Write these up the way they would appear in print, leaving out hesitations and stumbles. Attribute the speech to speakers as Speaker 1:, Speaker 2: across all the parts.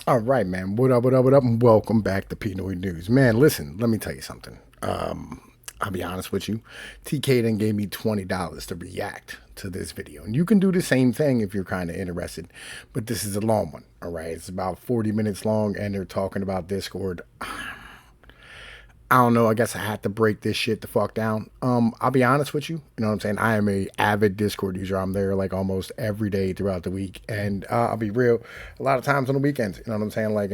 Speaker 1: All right, man. What up, what up, what up, and welcome back to Pnoid News. Man, listen, let me tell you something. I'll be honest with you. TK then gave me $20 to react to this video. And you can do the same thing if you're kind of interested. But this is a long one, all right? It's about 40 minutes long, and they're talking about Discord. I don't know. I guess I had to break this shit the fuck down. I'll be honest with you. You know what I'm saying? I am a avid Discord user. I'm there like almost every day throughout the week, and I'll be real. A lot of times on the weekends. You know what I'm saying? Like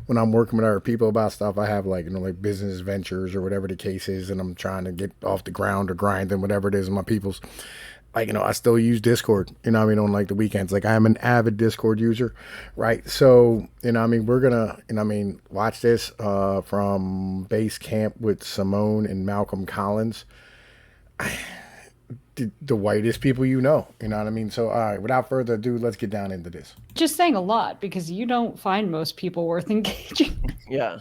Speaker 1: when I'm working with other people about stuff, I have like like business ventures or whatever the case is, and I'm trying to get off the ground or grinding whatever it is. My people's like I still use Discord, on like the weekends. Like I'm an avid Discord user, right? So, we're gonna, watch this from Base Camp with Simone and Malcolm Collins, the whitest people you know what I mean? So, all right, without further ado, let's get down into this.
Speaker 2: Just saying a lot because you don't find most people worth engaging.
Speaker 3: Yeah.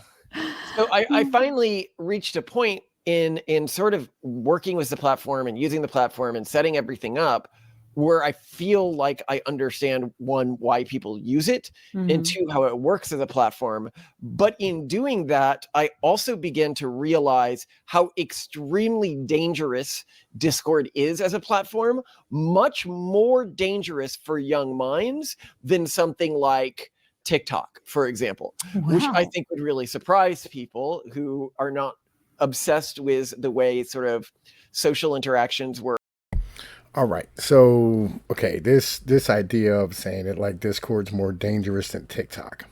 Speaker 3: So I finally reached a point in sort of working with the platform and using the platform and setting everything up where I feel like I understand, one, why people use it, and two, how it works as a platform. But in doing that, I also began to realize how extremely dangerous Discord is as a platform, much more dangerous for young minds than something like TikTok, for example, which I think would really surprise people who are not obsessed with the way sort of social interactions work.
Speaker 1: All right. So, okay, this idea of saying it like Discord's more dangerous than TikTok.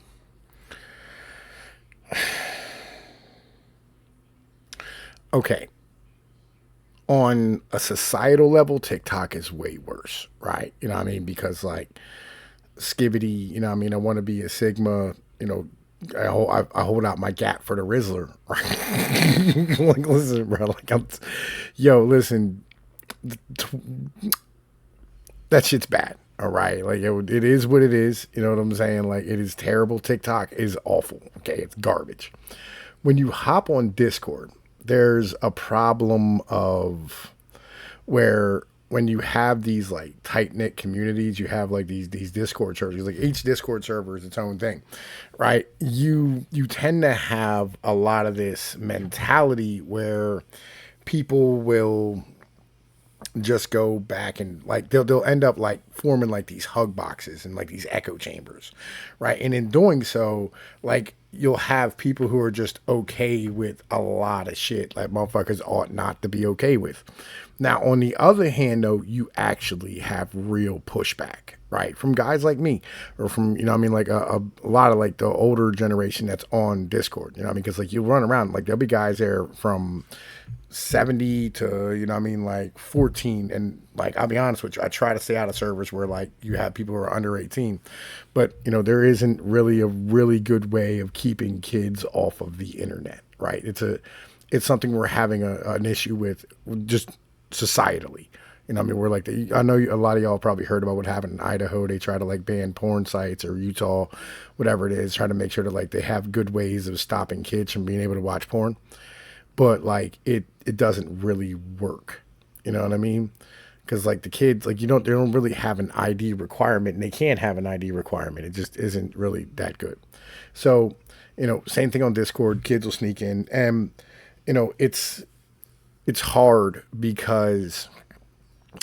Speaker 1: Okay. On a societal level, TikTok is way worse, right? You know what I mean? Because like Skibbity, I want to be a Sigma, I hold out my gap for the Rizzler. Right? Like, listen, bro. Listen, that shit's bad. All right, like it is what it is. You know what I'm saying? Like it is terrible. TikTok is awful. Okay, it's garbage. When you hop on Discord, there's a problem of where when you have these like tight knit communities, you have like these Discord servers. Like each Discord server is its own thing, right? You tend to have a lot of this mentality where people will just go back and like they'll end up like forming like these hug boxes and like these echo chambers, right? And in doing so, like you'll have people who are just okay with a lot of shit like motherfuckers ought not to be okay with. Now, on the other hand, though, you actually have real pushback, right? From guys like me, or from, like a lot of like the older generation that's on Discord, because like you run around, like there'll be guys there from 70 to like 14, and like I'll be honest with you, I try to stay out of servers where like you have people who are under 18, but there isn't really a really good way of keeping kids off of the internet, right? It's something we're having an issue with just societally. We're like I know a lot of y'all probably heard about what happened in Idaho. They try to like ban porn sites, or Utah, whatever it is, try to make sure that like they have good ways of stopping kids from being able to watch porn, but like it doesn't really work. You know what I mean? Because like the kids, like they don't really have an ID requirement, and they can't have an ID requirement. It just isn't really that good. So same thing on Discord. Kids will sneak in, and it's hard because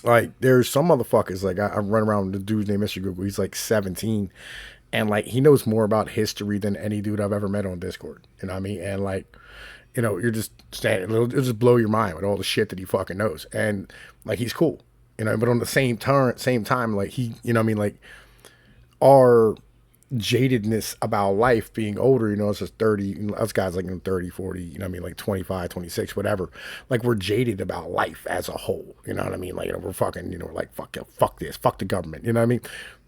Speaker 1: like there's some motherfuckers like I run around with the dude named Mr. Google. He's like 17, and like he knows more about history than any dude I've ever met on Discord. You know what I mean? And like you're just standing, it'll just blow your mind with all the shit that he fucking knows. And like he's cool, but on the same time, like he, like our jadedness about life being older, it's just 30, us guys like 30, 40, like 25, 26, whatever. Like we're jaded about life as a whole, you know what I mean? Like, we're fucking, like, fuck this, fuck the government, you know what I mean?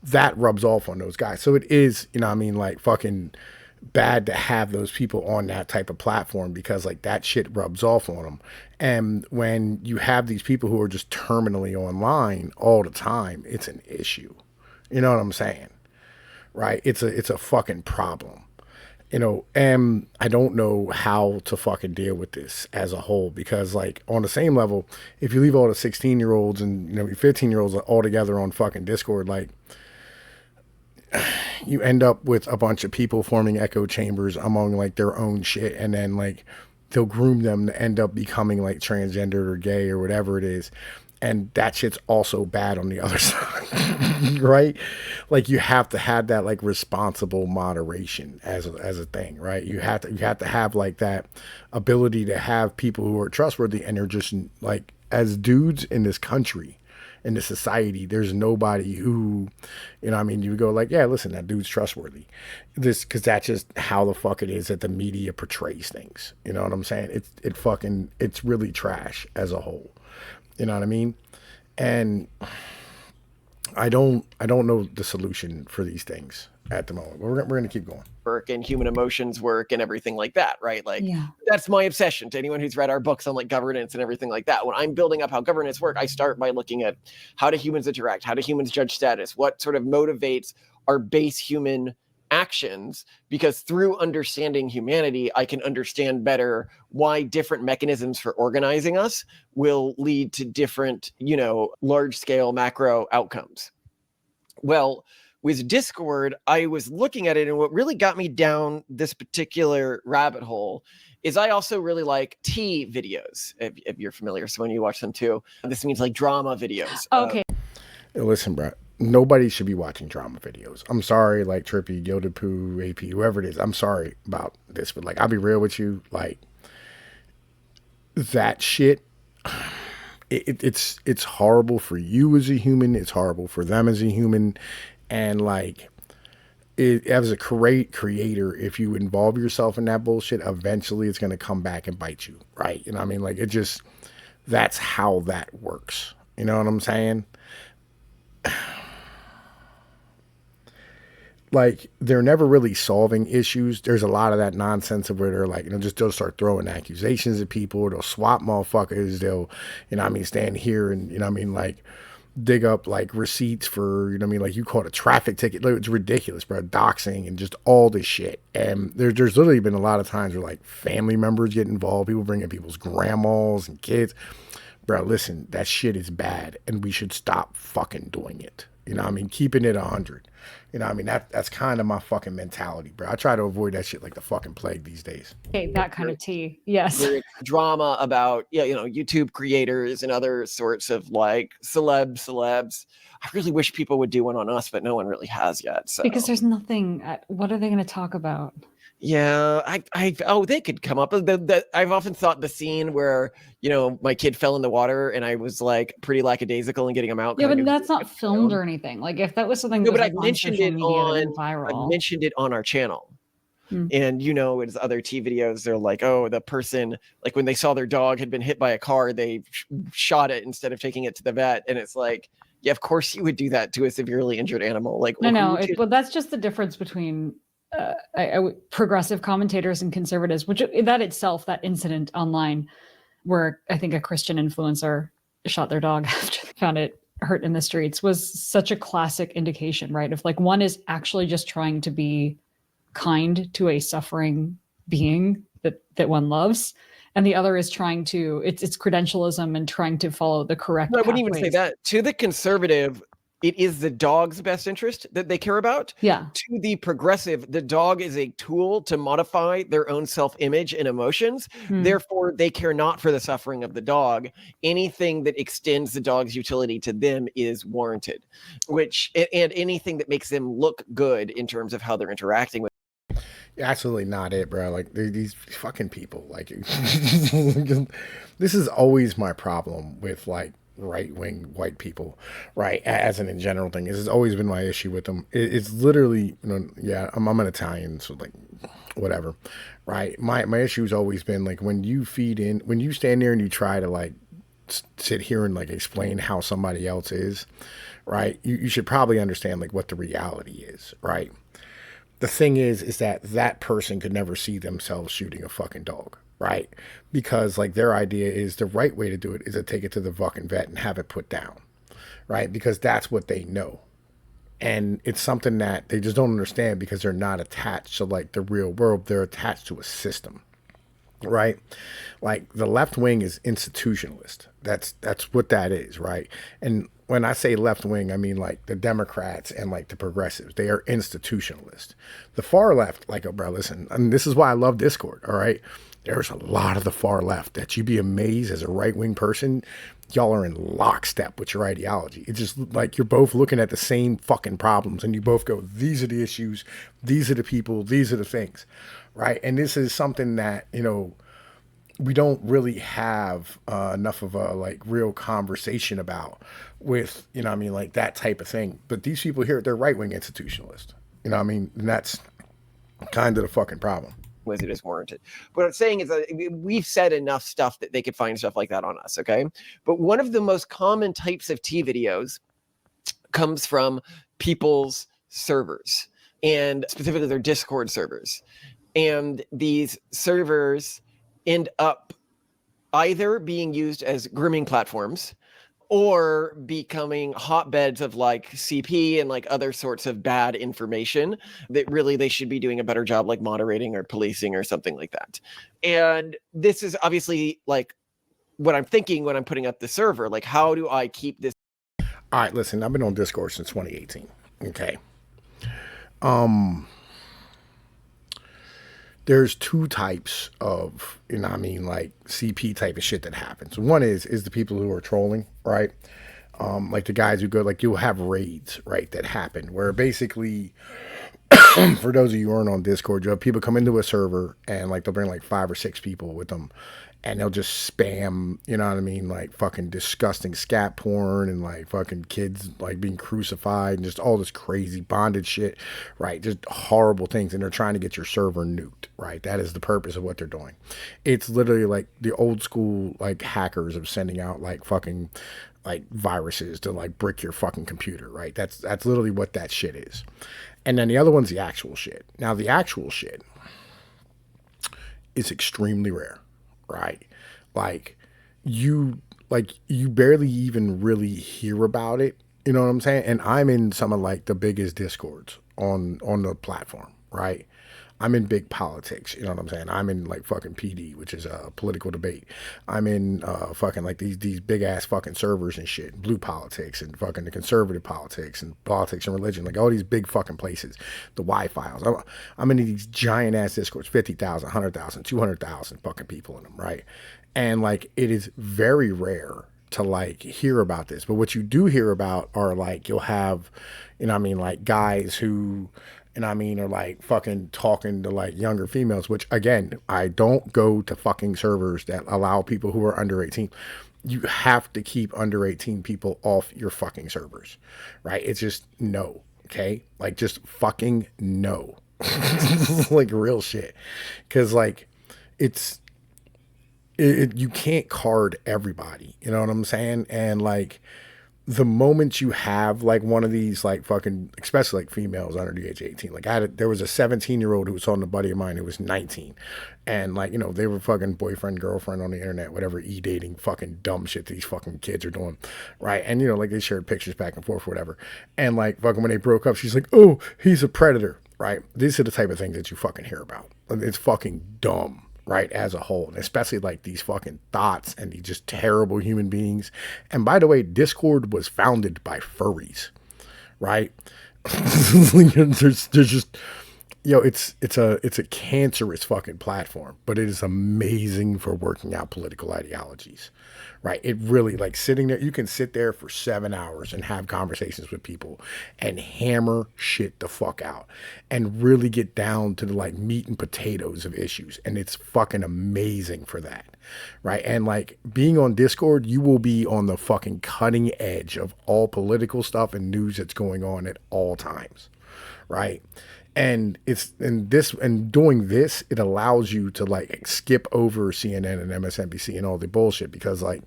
Speaker 1: That rubs off on those guys. So it is, like fucking bad to have those people on that type of platform because like that shit rubs off on them. And when you have these people who are just terminally online all the time, it's an issue. You know what I'm saying? Right? It's a fucking problem. And I don't know how to fucking deal with this as a whole because like on the same level, if you leave all the 16-year-olds and your 15-year-olds all together on fucking Discord, like you end up with a bunch of people forming echo chambers among like their own shit, and then like they'll groom them to end up becoming like transgendered or gay or whatever it is. And that shit's also bad on the other side, right? Like you have to have that like responsible moderation as a thing, right? You have to have like that ability to have people who are trustworthy, and they're just like, as dudes in this country, in this society, there's nobody who, you know, I mean, you go like, yeah, listen, that dude's trustworthy. This, because that's just how the fuck it is that the media portrays things. You know what I'm saying? It's really trash as a whole. You know what I mean? And I don't know the solution for these things at the moment. We're going to keep going.
Speaker 3: Work and human emotions work and everything like that, right? Like
Speaker 2: Yeah.
Speaker 3: that's my obsession. To anyone who's read our books on like governance and everything like that, when I'm building up how governance work, I start by looking at how do humans interact, how do humans judge status, what sort of motivates our base human actions, because through understanding humanity, I can understand better why different mechanisms for organizing us will lead to different, you know, large scale macro outcomes. Well, with Discord, I was looking at it, and what really got me down this particular rabbit hole is I also really like tea videos, if you're familiar. So when you watch them too, this means like drama videos.
Speaker 2: Okay.
Speaker 1: Listen, bro, nobody should be watching drama videos. I'm sorry, like Trippy, Gilded Poo, AP, whoever it is. I'm sorry about this, but like, I'll be real with you. Like, that shit, it's horrible for you as a human. It's horrible for them as a human. And like, as a creator, if you involve yourself in that bullshit, eventually it's going to come back and bite you, right? You know what I mean? Like, that's how that works. You know what I'm saying? Like, they're never really solving issues. There's a lot of that nonsense of where they're like, you know, just they'll start throwing accusations at people. They'll swap motherfuckers. They'll, you know what I mean, stand here and, you know what I mean, like, dig up like receipts for, you know what I mean, like you caught a traffic ticket. Like, it's ridiculous, bro. Doxing and just all this shit. And there's literally been a lot of times where like family members get involved. People bring in people's grandmas and kids. Bro, listen, that shit is bad, and we should stop fucking doing it. You know what I mean? Keeping it 100. You know what I mean? That's kind of my fucking mentality, bro. I try to avoid that shit like the fucking plague these days.
Speaker 2: Okay, that kind of tea. Yes.
Speaker 3: Where it's drama about, yeah, you know, YouTube creators and other sorts of like celebs. I really wish people would do one on us, but no one really has yet. So
Speaker 2: Because there's nothing. What are they going to talk about?
Speaker 3: yeah, they could come up. I've often thought the scene where, you know, my kid fell in the water and I was like pretty lackadaisical in getting him out.
Speaker 2: Yeah, but that's not filmed or anything. Like if that was something.
Speaker 3: No,
Speaker 2: that was
Speaker 3: but
Speaker 2: like
Speaker 3: I've
Speaker 2: on
Speaker 3: mentioned
Speaker 2: social
Speaker 3: it
Speaker 2: media
Speaker 3: on.
Speaker 2: that went viral.
Speaker 3: I've mentioned it on our channel.
Speaker 2: Hmm.
Speaker 3: And you know, as other T videos, they're like, oh, the person, like when they saw their dog had been hit by a car, they shot it instead of taking it to the vet. And it's like, yeah, of course you would do that to a severely injured animal. Like,
Speaker 2: No, well, that's just the difference between progressive commentators and conservatives, which that itself, that incident online where I think a Christian influencer shot their dog after they found it hurt in the streets, was such a classic indication, right? If like one is actually just trying to be kind to a suffering being that one loves, and the other is trying to, it's credentialism and trying to follow the correct.
Speaker 3: No, I wouldn't even say that. To the conservative, it is the dog's best interest that they care about.
Speaker 2: Yeah.
Speaker 3: To the progressive, the dog is a tool to modify their own self-image and emotions. Therefore, they care not for the suffering of the dog. Anything that extends the dog's utility to them is warranted, and anything that makes them look good in terms of how they're interacting with.
Speaker 1: Absolutely not it, bro. Like, these fucking people, like, this is always my problem with like right-wing white people, right? As an in general thing, this has always been my issue with them. It's literally, you know, yeah, I'm an Italian, so like, whatever, right? My issue has always been like, when you stand there and you try to like sit here and like explain how somebody else is, right? You should probably understand like what the reality is, right? The thing is that person could never see themselves shooting a fucking dog, right? Because like their idea is the right way to do it is to take it to the fucking vet and have it put down, right? Because that's what they know. And it's something that they just don't understand because they're not attached to like the real world. They're attached to a system. right? Like the left wing is institutionalist. That's what that is, right? And when I say left wing, I mean like the Democrats and like the progressives. They are institutionalist. The far left, like, oh, bro, listen, and this is why I love Discord, all right? There's a lot of the far left that you'd be amazed as a right wing person. Y'all are in lockstep with your ideology. It's just like you're both looking at the same fucking problems and you both go, these are the issues, these are the people, these are the things, right? And this is something that, you know, we don't really have enough of a like real conversation about with, you know what I mean, like that type of thing. But these people here, they're right wing institutionalists. You know what I mean? And that's kind of the fucking problem.
Speaker 3: Was it is warranted. What I'm saying is that we've said enough stuff that they could find stuff like that on us, okay? But one of the most common types of T videos comes from people's servers, and specifically their Discord servers. And these servers end up either being used as grooming platforms or becoming hotbeds of like CP and like other sorts of bad information that really they should be doing a better job like moderating or policing or something like that. And this is obviously like what I'm thinking when I'm putting up the server, like how do I keep this?
Speaker 1: All right, listen, I've been on Discord since 2018. Okay. There's two types of, you know what I mean, like CP type of shit that happens. One is the people who are trolling, right? Like the guys who go, like you'll have raids, right, that happen where basically, for those of you who aren't on Discord, you have people come into a server and like they'll bring like 5 or 6 people with them and they'll just spam, you know what I mean, like fucking disgusting scat porn and like fucking kids like being crucified and just all this crazy bondage shit, right? Just horrible things. And they're trying to get your server nuked, right? That is the purpose of what they're doing. It's literally like the old school like hackers of sending out like fucking like viruses to like brick your fucking computer, right? That's literally what that shit is. And then the other one's the actual shit. Now the actual shit is extremely rare, right? Like you barely even really hear about it. You know what I'm saying? And I'm in some of like the biggest discords on the platform, right? I'm in big politics, you know what I'm saying? I'm in like fucking PD, which is a political debate. I'm in fucking like these big ass fucking servers and shit, blue politics and fucking the conservative politics and politics and religion, like all these big fucking places, the Y-Files. I'm in these giant ass discords, 50,000, 100,000, 200,000 fucking people in them, right? And like it is very rare to like hear about this, but what you do hear about are like you'll have, you know what I mean, like guys who, and I mean, are like fucking talking to like younger females, which again, I don't go to fucking servers that allow people who are under 18. You have to keep under 18 people off your fucking servers, right? It's just no, okay? Like just fucking no. Like real shit. Cause like you can't card everybody, you know what I'm saying? And like, the moment you have like one of these like fucking, especially like females under the age of 18, like there was a 17-year-old who was on a buddy of mine who was 19, and like, you know, they were fucking boyfriend girlfriend on the internet, whatever e-dating fucking dumb shit these fucking kids are doing, right? And you know, like they shared pictures back and forth, whatever, and like fucking when they broke up, she's like, oh, he's a predator, right? These are the type of things that you fucking hear about. It's fucking dumb, right, as a whole, and especially like these fucking thoughts and these just terrible human beings. And by the way, Discord was founded by furries, right? there's just, you know, it's a cancerous fucking platform, but it is amazing for working out political ideologies, right? It really, like sitting there, you can sit there for 7 hours and have conversations with people and hammer shit the fuck out and really get down to the like meat and potatoes of issues. And it's fucking amazing for that, right? And like being on Discord, you will be on the fucking cutting edge of all political stuff and news that's going on at all times, right? And doing this, it allows you to like skip over CNN and MSNBC and all the bullshit, because like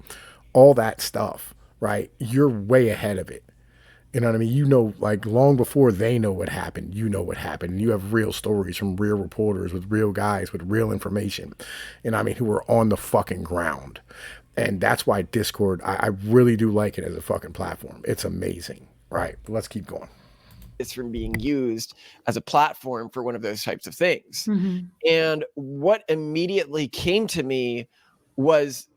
Speaker 1: all that stuff, right? You're way ahead of it. You know what I mean? You know, like long before they know what happened, you know what happened. And you have real stories from real reporters with real guys with real information. You know what I mean? Who are on the fucking ground. And that's why Discord, I really do like it as a fucking platform. It's amazing. Right. Let's keep going.
Speaker 3: is from being used as a platform for one of those types of things.
Speaker 2: Mhm.
Speaker 3: And what immediately came to me was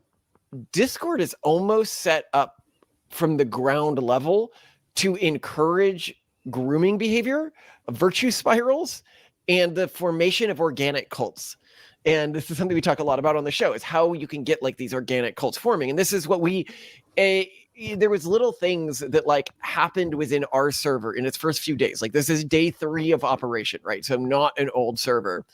Speaker 3: Discord is almost set up from the ground level to encourage grooming behavior, virtue spirals, and the formation of organic cults. And this is something we talk a lot about on the show, is how you can get like these organic cults forming. And this is what there was little things that like happened within our server in its first few days. Like this is day 3 of operation, right? So not an old server.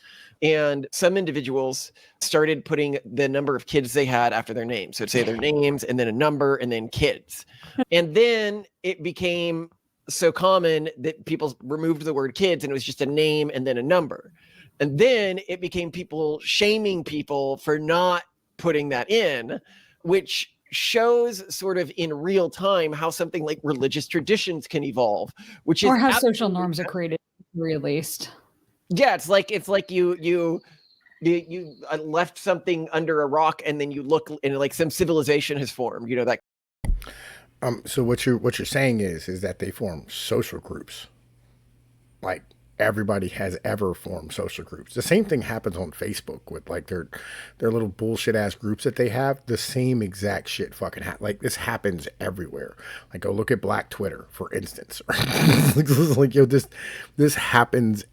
Speaker 3: And some individuals started putting the number of kids they had after their names. So it'd say their names and then a number and then kids. And then it became so common that people removed the word kids and it was just a name and then a number. And then it became people shaming people for not putting that in, which shows sort of in real time how something like religious traditions can evolve, which is
Speaker 2: Or how social norms are created, released.
Speaker 3: Yeah, it's like you left something under a rock and then you look and like some civilization has formed, you know, that.
Speaker 1: So what you're saying is that they form social groups, like everybody has ever formed social groups. The same thing happens on Facebook with like their little bullshit ass groups that they have. The same exact shit fucking like this happens everywhere. Like go look at Black Twitter, for instance. Like yo, this happens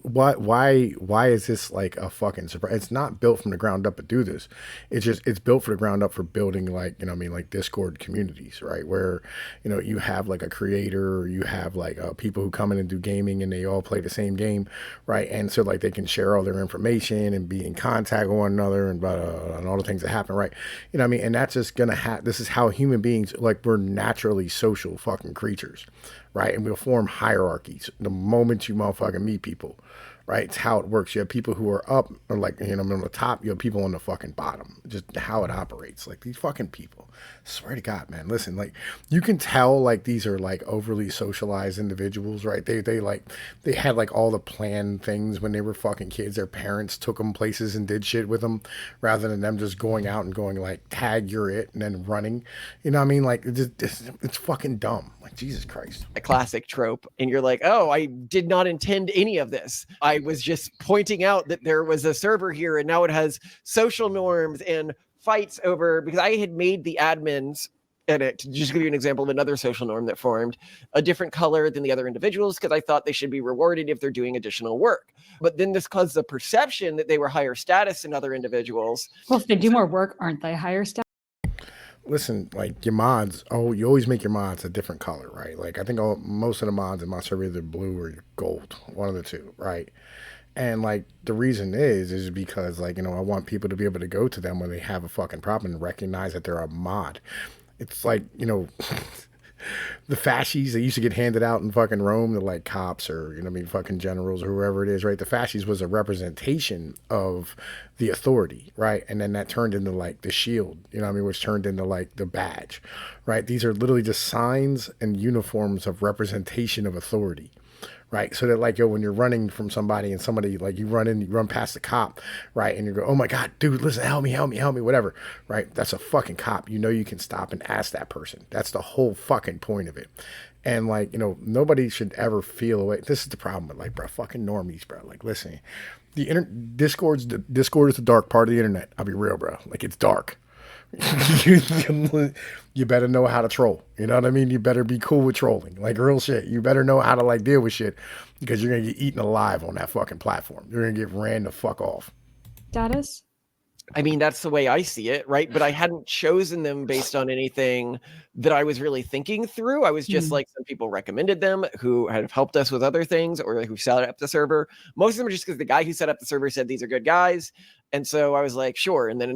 Speaker 1: why is this like a fucking surprise? It's not built from the ground up to do this. It's built from the ground up for building like, you know what I mean, like Discord communities, right? Where, you know, you have like a creator, or you have like people who come in and do gaming and they all play the same game, right? And so like they can share all their information and be in contact with one another and blah, blah, blah, and all the things that happen, right? You know what I mean? And that's just gonna this is how human beings, like we're naturally social fucking creatures, right? And we'll form hierarchies the moment you motherfucking meet people, right? It's how it works. You have people who are up, or like, you know, on the top. You have people on the fucking bottom. Just how it operates. Like these fucking people. Swear to God, man. Listen, like you can tell like these are like overly socialized individuals, right? They had like all the planned things when they were fucking kids. Their parents took them places and did shit with them, rather than them just going out and going like tag you're it and then running. You know what I mean? Like it's fucking dumb. Like Jesus Christ.
Speaker 3: A classic trope, and you're like, oh, I did not intend any of this. I was just pointing out that there was a server here and now it has social norms and fights over, because I had made the admins, and to just give you an example of another social norm that formed, a different color than the other individuals, because I thought they should be rewarded if they're doing additional work. But then this caused the perception that they were higher status than other individuals.
Speaker 2: Well, if they do more work, aren't they higher status?
Speaker 1: Listen, like your mods, you always make your mods a different color, right? Like I think most of the mods in my server are blue or gold, one of the two, right? And like the reason is because like, you know, I want people to be able to go to them when they have a fucking problem and recognize that they're a mod. It's like, you know, the fascies that used to get handed out in fucking Rome to like cops, or, you know what I mean, fucking generals or whoever it is, right? The fascies was a representation of the authority, right? And then that turned into like the shield, you know what I mean, which turned into like the badge, right? These are literally just signs and uniforms of representation of authority. Right. So that like, yo, when you're running from somebody and somebody like you run past the cop, right? And you go, oh my God, dude, listen, help me, whatever. Right. That's a fucking cop. You know, you can stop and ask that person. That's the whole fucking point of it. And like, you know, nobody should ever feel away. This is the problem with like, bro, fucking normies, bro. Like, listen, Discord is the dark part of the internet. I'll be real, bro. Like it's dark. You better know how to troll. You know what I mean? You better be cool with trolling. Like real shit. You better know how to like deal with shit, because you're gonna get eaten alive on that fucking platform. You're gonna get ran the fuck off.
Speaker 2: Status?
Speaker 3: I mean, that's the way I see it, right? But I hadn't chosen them based on anything that I was really thinking through. I was just like, some people recommended them who had helped us with other things, or who set up the server. Most of them are just because the guy who set up the server said these are good guys. And so I was like, sure. And then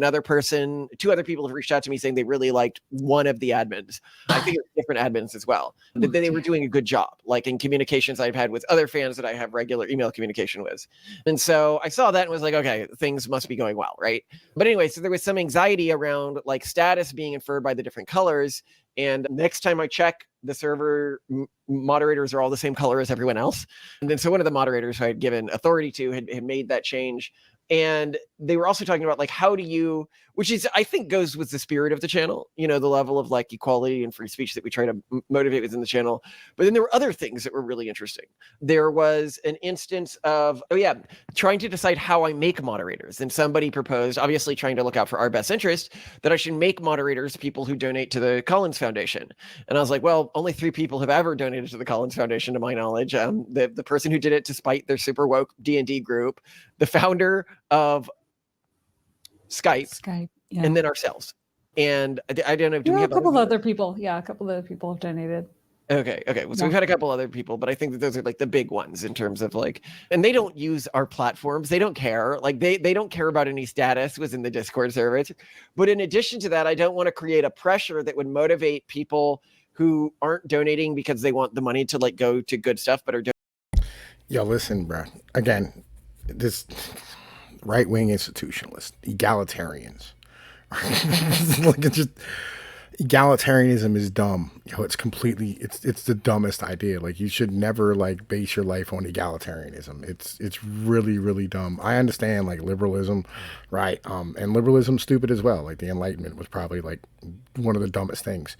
Speaker 3: two other people have reached out to me saying they really liked one of the admins. I think it was different admins as well. That they were doing a good job, like in communications I've had with other fans that I have regular email communication with. And so I saw that and was like, okay, things must be going well, right? But anyway, so there was some anxiety around like status being inferred by the different colors. And next time I check, the server moderators are all the same color as everyone else. And then so one of the moderators who I had given authority to had made that change. And they were also talking about like, how do you, which is, I think goes with the spirit of the channel, you know, the level of like equality and free speech that we try to motivate within the channel. But then there were other things that were really interesting. There was an instance of, trying to decide how I make moderators. And somebody proposed, obviously trying to look out for our best interest, that I should make moderators people who donate to the Collins Foundation. And I was like, well, only 3 people have ever donated to the Collins Foundation, to my knowledge. The person who did it to spite their super woke D&D group, the founder of Skype,
Speaker 2: yeah.
Speaker 3: and then ourselves. And I don't know.
Speaker 2: Do we have a couple of other people? Yeah, a couple of other people have donated.
Speaker 3: Okay. Well, so we've had a couple other people, but I think that those are like the big ones in terms of like, and they don't use our platforms. They don't care. Like they don't care about any status within the Discord servers. But in addition to that, I don't want to create a pressure that would motivate people who aren't donating because they want the money to like go to good stuff, but are
Speaker 1: Yo, listen, bro. Again, this right-wing institutionalists, egalitarians. Like, it's just egalitarianism is dumb. It's completely, it's the dumbest idea. Like, you should never like base your life on egalitarianism. It's really, really dumb. I understand like liberalism, right? And liberalism's stupid as well. Like the Enlightenment was probably like one of the dumbest things.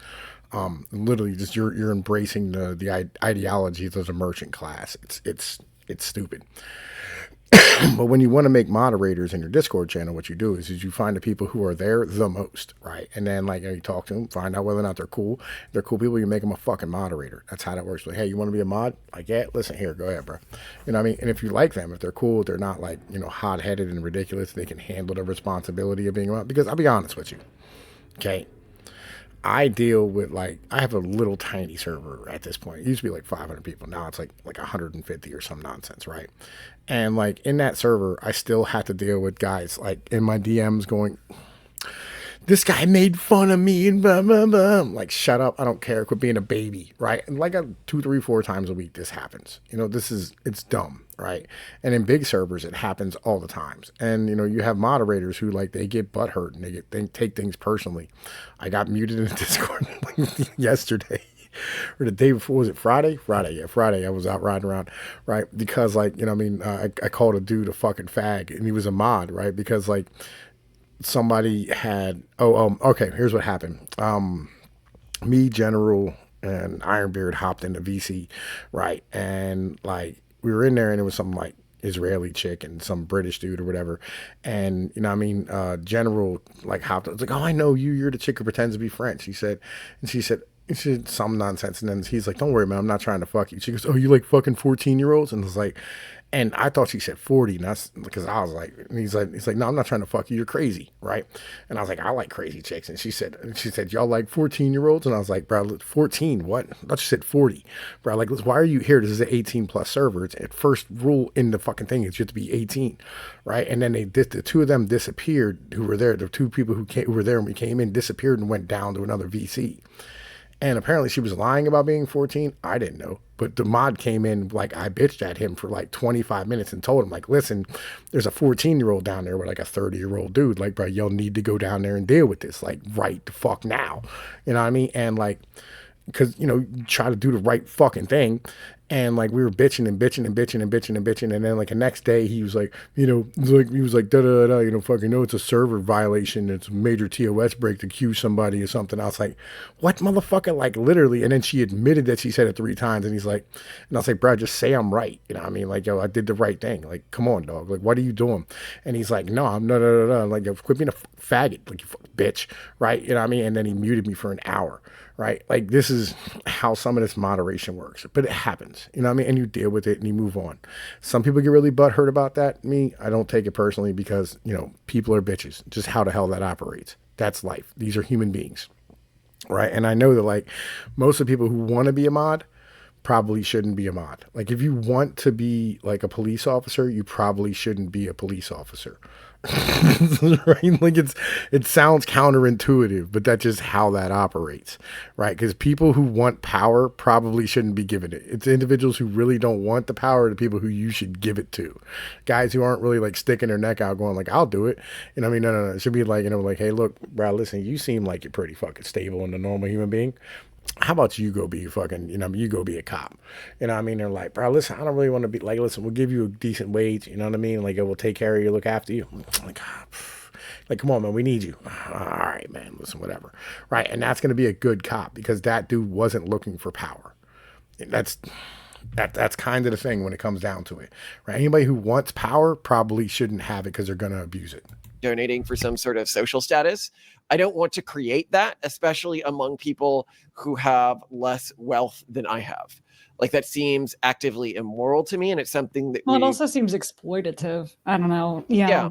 Speaker 1: Literally just you're embracing the ideologies of the merchant class. It's stupid. But when you want to make moderators in your Discord channel, what you do is you find the people who are there the most, right? And then like you talk to them, find out whether or not they're cool. If they're cool people, you make them a fucking moderator. That's how that works. Like, hey, you want to be a mod? Like, yeah, listen here, go ahead, bro. You know what I mean? And if you like them, if they're cool, if they're not like, you know, hot-headed and ridiculous, they can handle the responsibility of being a mod. Because I'll be honest with you, okay? I deal with like, I have a little tiny server at this point. It used to be like 500 people. Now it's like 150 or some nonsense, right? And like in that server, I still have to deal with guys like in my DMs going, this guy made fun of me and blah, blah, blah. I'm like, shut up. I don't care. Quit being a baby, right? And like 2, 3, 4 times a week, this happens. You know, it's dumb, right? And in big servers, it happens all the times. And, you know, you have moderators who like, they get butthurt and they take things personally. I got muted in the Discord yesterday. Or the day before, was it Friday? Friday. I was out riding around, right? Because like, you know, I called a dude a fucking fag and he was a mod, right? Because like somebody had, okay, here's what happened. Me, General, and Ironbeard hopped into VC, right? And like, we were in there and it was some like Israeli chick and some British dude or whatever. And, you know, General like hopped, I was like, oh, I know you, you're the chick who pretends to be French. She said some nonsense. And then he's like, don't worry, man, I'm not trying to fuck you. She goes, oh, you like fucking 14-year-olds? And I was like, and I thought she said 40. And that's because I was like, and he's like, no, I'm not trying to fuck you. You're crazy. Right. And I was like, I like crazy chicks. And she said, y'all like 14-year-olds? And I was like, bro, 14, what? I thought you said 40. Bro, like, why are you here? This is an 18 plus server. It's at first rule in the fucking thing is you have to be 18. Right. And then the 2 of them disappeared who were there. The 2 people who were there when we came in disappeared and went down to another VC. And apparently she was lying about being 14. I didn't know. But the mod came in, like, I bitched at him for like 25 minutes and told him, like, listen, there's a 14-year-old down there with like a 30-year-old dude. Like, bro, y'all need to go down there and deal with this, like, right the fuck now. You know what I mean? And like, because, you know, you try to do the right fucking thing. And like we were bitching. And then like the next day he was like, you know, he was like, da da da, you know, fucking no, it's a server violation. It's a major TOS break to cue somebody or something. I was like, what, motherfucker? Like literally. And then she admitted that she said it 3 times. And he's like, and I was like, bro, just say I'm right. You know what I mean? Like, yo, I did the right thing. Like, come on, dog. Like, what are you doing? And he's like, no, I'm no. Like, yo, quit being a faggot. Like, you fucking bitch. Right. You know what I mean? And then he muted me for an hour. Right? Like, this is how some of this moderation works, but it happens, you know what I mean? And you deal with it and you move on. Some people get really butthurt about that. Me, I don't take it personally because, you know, people are bitches, just how the hell that operates. That's life. These are human beings. Right? And I know that like most of the people who want to be a mod probably shouldn't be a mod. Like if you want to be like a police officer, you probably shouldn't be a police officer. Right? Like it sounds counterintuitive, but that's just how that operates, right? Because people who want power probably shouldn't be given it. It's individuals who really don't want the power, the people who you should give it to. Guys who aren't really like sticking their neck out going like, I'll do it. You know what I mean? No. It should be like, you know, like, hey, look, bro, listen, you seem like you're pretty fucking stable and a normal human being. how about you go be fucking, you go be a cop. You know what I mean? They're like, bro, listen, I don't really want to be like, listen, we'll give you a decent wage. You know what I mean? Like, it will take care of you, look after you. Like, like, come on, man, we need you. All right, man, listen, whatever. Right. And that's going to be a good cop because that dude wasn't looking for power. That's kind of the thing when it comes down to it. Right. Anybody who wants power probably shouldn't have it because they're going to abuse it.
Speaker 3: Donating for some sort of social status. I don't want to create that, especially among people who have less wealth than I have. Like, that seems actively immoral to me, and it's something that
Speaker 2: it also seems exploitative. I don't know. Yeah.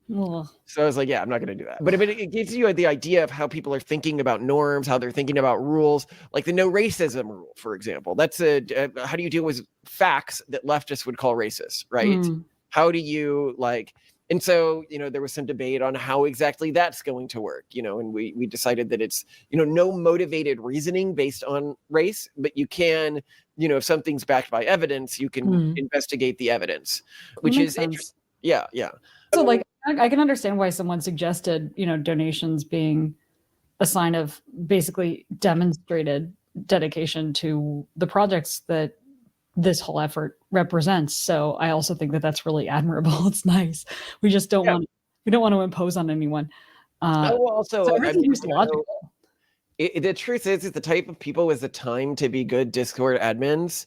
Speaker 3: So I was like, yeah, I'm not going to do that. But it gives you the idea of how people are thinking about norms, how they're thinking about rules, like the no racism rule, for example. That's how do you deal with facts that leftists would call racist, right? How do you and so, there was some debate on how exactly that's going to work, and we decided that it's, no motivated reasoning based on race, but you can, if something's backed by evidence, you can investigate the evidence, which is interesting. Yeah.
Speaker 2: So I can understand why someone suggested, donations being a sign of basically demonstrated dedication to the projects that this whole effort represents. So I also think that that's really admirable. It's nice. We just don't want to impose on anyone.
Speaker 3: Also,
Speaker 2: logical.
Speaker 3: The truth is the type of people with the time to be good Discord admins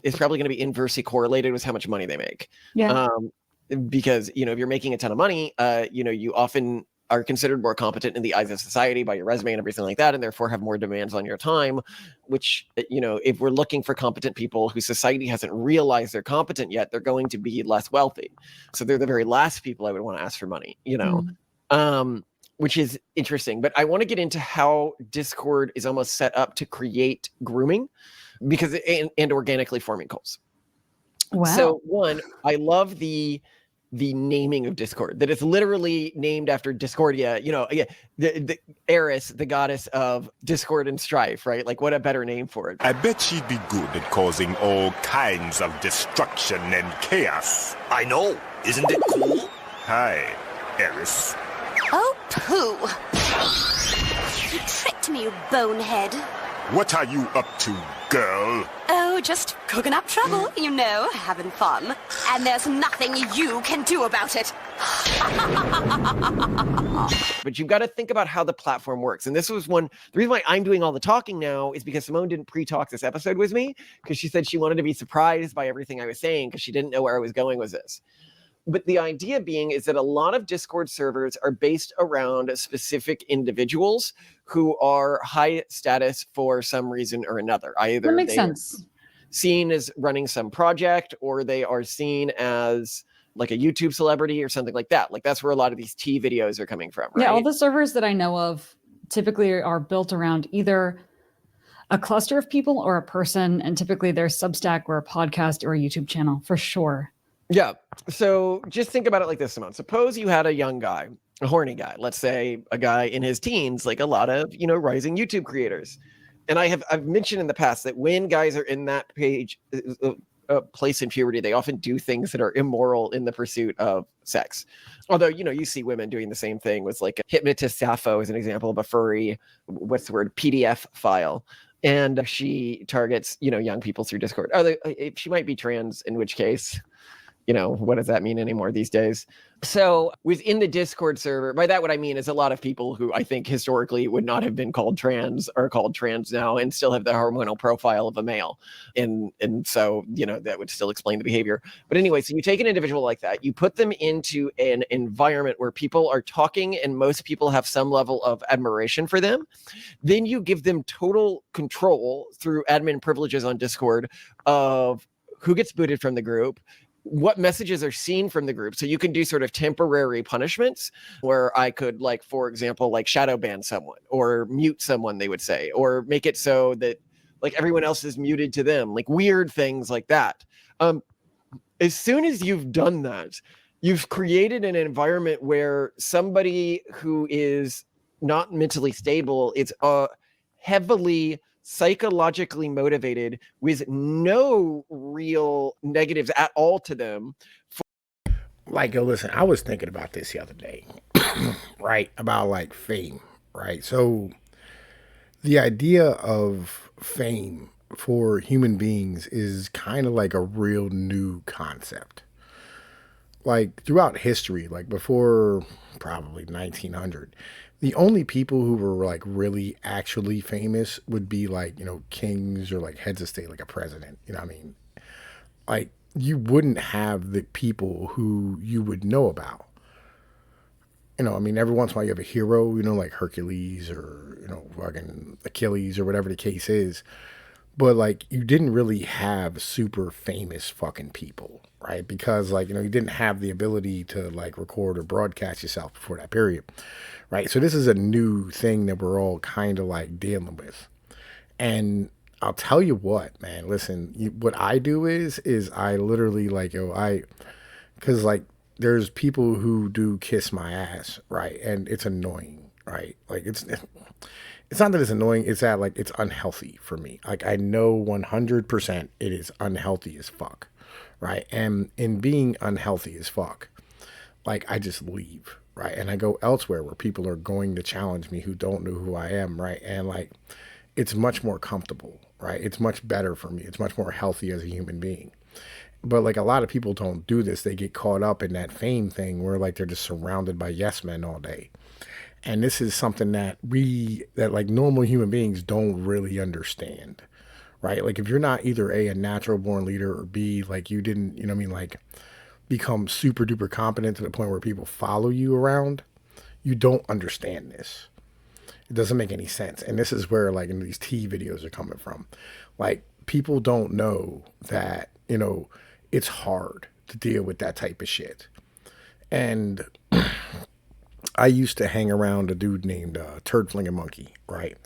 Speaker 3: is probably going to be inversely correlated with how much money they make.
Speaker 2: Yeah.
Speaker 3: Because if you're making a ton of money, you often are considered more competent in the eyes of society by your resume and everything like that, and therefore have more demands on your time, which, if we're looking for competent people who society hasn't realized they're competent yet, they're going to be less wealthy. So they're the very last people I would want to ask for money, which is interesting. But I want to get into how Discord is almost set up to create grooming and organically forming cults.
Speaker 2: Wow.
Speaker 3: So one, I love the naming of Discord, that it's literally named after Discordia, the Eris, the goddess of discord and strife, right? Like, what a better name for it.
Speaker 4: I bet she'd be good at causing all kinds of destruction and chaos.
Speaker 5: I know. Isn't it cool?
Speaker 4: Hi, Eris.
Speaker 6: Oh, pooh. You tricked me, you bonehead.
Speaker 4: What are you up to, girl?
Speaker 6: Oh, just cooking up trouble, having fun. And there's nothing you can do about it.
Speaker 3: But you've got to think about how the platform works. And this was the reason why I'm doing all the talking now is because Simone didn't pre-talk this episode with me, because she said she wanted to be surprised by everything I was saying because she didn't know where I was going with this. But the idea being is that a lot of Discord servers are based around specific individuals who are high status for some reason or another. Either
Speaker 2: that makes sense.
Speaker 3: Seen as running some project, or they are seen as like a YouTube celebrity or something like that. Like, that's where a lot of these T videos are coming from, right?
Speaker 2: Yeah, all the servers that I know of typically are built around either a cluster of people or a person, and typically there's Substack or a podcast or a YouTube channel for sure.
Speaker 3: Yeah. So just think about it like this, Simone. Suppose you had a young guy, a horny guy, let's say a guy in his teens, like a lot of, rising YouTube creators. And I've mentioned in the past that when guys are in that place in puberty, they often do things that are immoral in the pursuit of sex. Although, you see women doing the same thing with like a hypnotist Sappho as an example of a furry, PDF file. And she targets, young people through Discord. She might be trans, in which case, what does that mean anymore these days? So within the Discord server, by that what I mean is a lot of people who I think historically would not have been called trans are called trans now and still have the hormonal profile of a male. And so, that would still explain the behavior. But anyway, so you take an individual like that, you put them into an environment where people are talking and most people have some level of admiration for them. Then you give them total control through admin privileges on Discord of who gets booted from the group, what messages are seen from the group. So you can do sort of temporary punishments where I could, like, for example, like shadow ban someone or mute someone, they would say, or make it so that like everyone else is muted to them, like weird things like that. As soon as you've done that, you've created an environment where somebody who is not mentally stable, it's heavily psychologically motivated with no real negatives at all to them.
Speaker 1: Like, listen, I was thinking about this the other day, right? About like fame, right? So the idea of fame for human beings is kind of like a real new concept. Like throughout history, like before probably 1900, the only people who were like really actually famous would be like, kings or like heads of state, like a president. You know what I mean? Like you wouldn't have the people who you would know about. I mean, every once in a while you have a hero, like Hercules or, fucking Achilles or whatever the case is. But like you didn't really have super famous fucking people, right? Because like, you didn't have the ability to like record or broadcast yourself before that period, right? So this is a new thing that we're all kind of like dealing with. And I'll tell you what, man, listen, what I do is I literally like, because like there's people who do kiss my ass, right? And it's annoying, right? Like it's not that it's annoying, it's that like it's unhealthy for me. Like I know 100% it is unhealthy as fuck, right? And in being unhealthy as fuck, like I just leave, right? And I go elsewhere where people are going to challenge me who don't know who I am, right? And like it's much more comfortable, right? It's much better for me. It's much more healthy as a human being. But like a lot of people don't do this. They get caught up in that fame thing where like they're just surrounded by yes men all day. And this is something that like normal human beings don't really understand, right? Like if you're not either a natural born leader or B, like you didn't, like become super duper competent to the point where people follow you around, you don't understand this. It doesn't make any sense. And this is where like these tea videos are coming from. Like people don't know that, it's hard to deal with that type of shit. And I used to hang around a dude named Turd Flinging Monkey, right?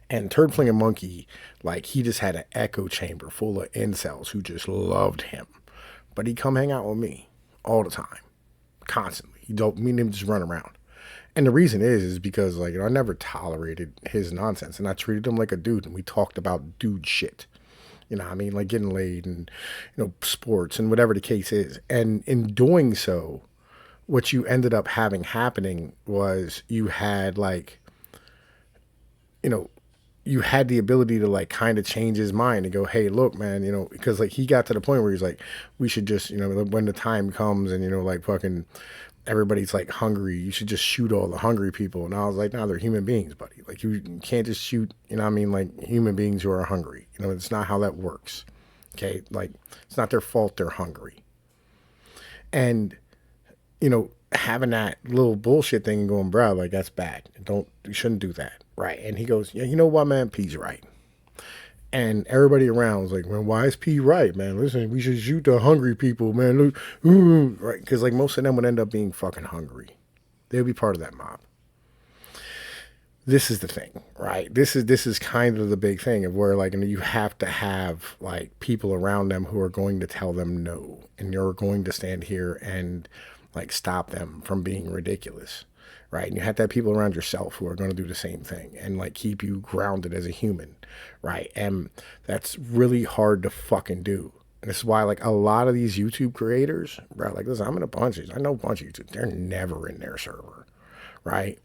Speaker 1: And Turd Flinging Monkey, like he just had an echo chamber full of incels who just loved him. But he'd come hang out with me all the time, constantly. Me and him just run around. And the reason is because like I never tolerated his nonsense, and I treated him like a dude, and we talked about dude shit. I mean, like getting laid and sports and whatever the case is. And in doing so, what you ended up having happening was you had like, you had the ability to like kind of change his mind and go, hey, look, man, because like he got to the point where he's like, we should just, when the time comes and, like fucking everybody's like hungry, you should just shoot all the hungry people. And I was like, no, they're human beings, buddy. Like you can't just shoot, like human beings who are hungry. It's not how that works. Okay. Like it's not their fault they're hungry. And, having that little bullshit thing and going, bro, like that's bad. You shouldn't do that. Right. And he goes, yeah, you know what, man? P's right. And everybody around was like, man, why is P right, man? Listen, we should shoot the hungry people, man. Look, right? Because like most of them would end up being fucking hungry. They would be part of that mob. This is the thing, right? This is kind of the big thing of where like you have to have like people around them who are going to tell them no, and you're going to stand here and like stop them from being ridiculous. Right. And you have to have people around yourself who are going to do the same thing and like keep you grounded as a human. Right. And that's really hard to fucking do. And this is why like a lot of these YouTube creators, bro, like listen, I'm in a bunch of these. I know a bunch of YouTube. They're never in their server. Right.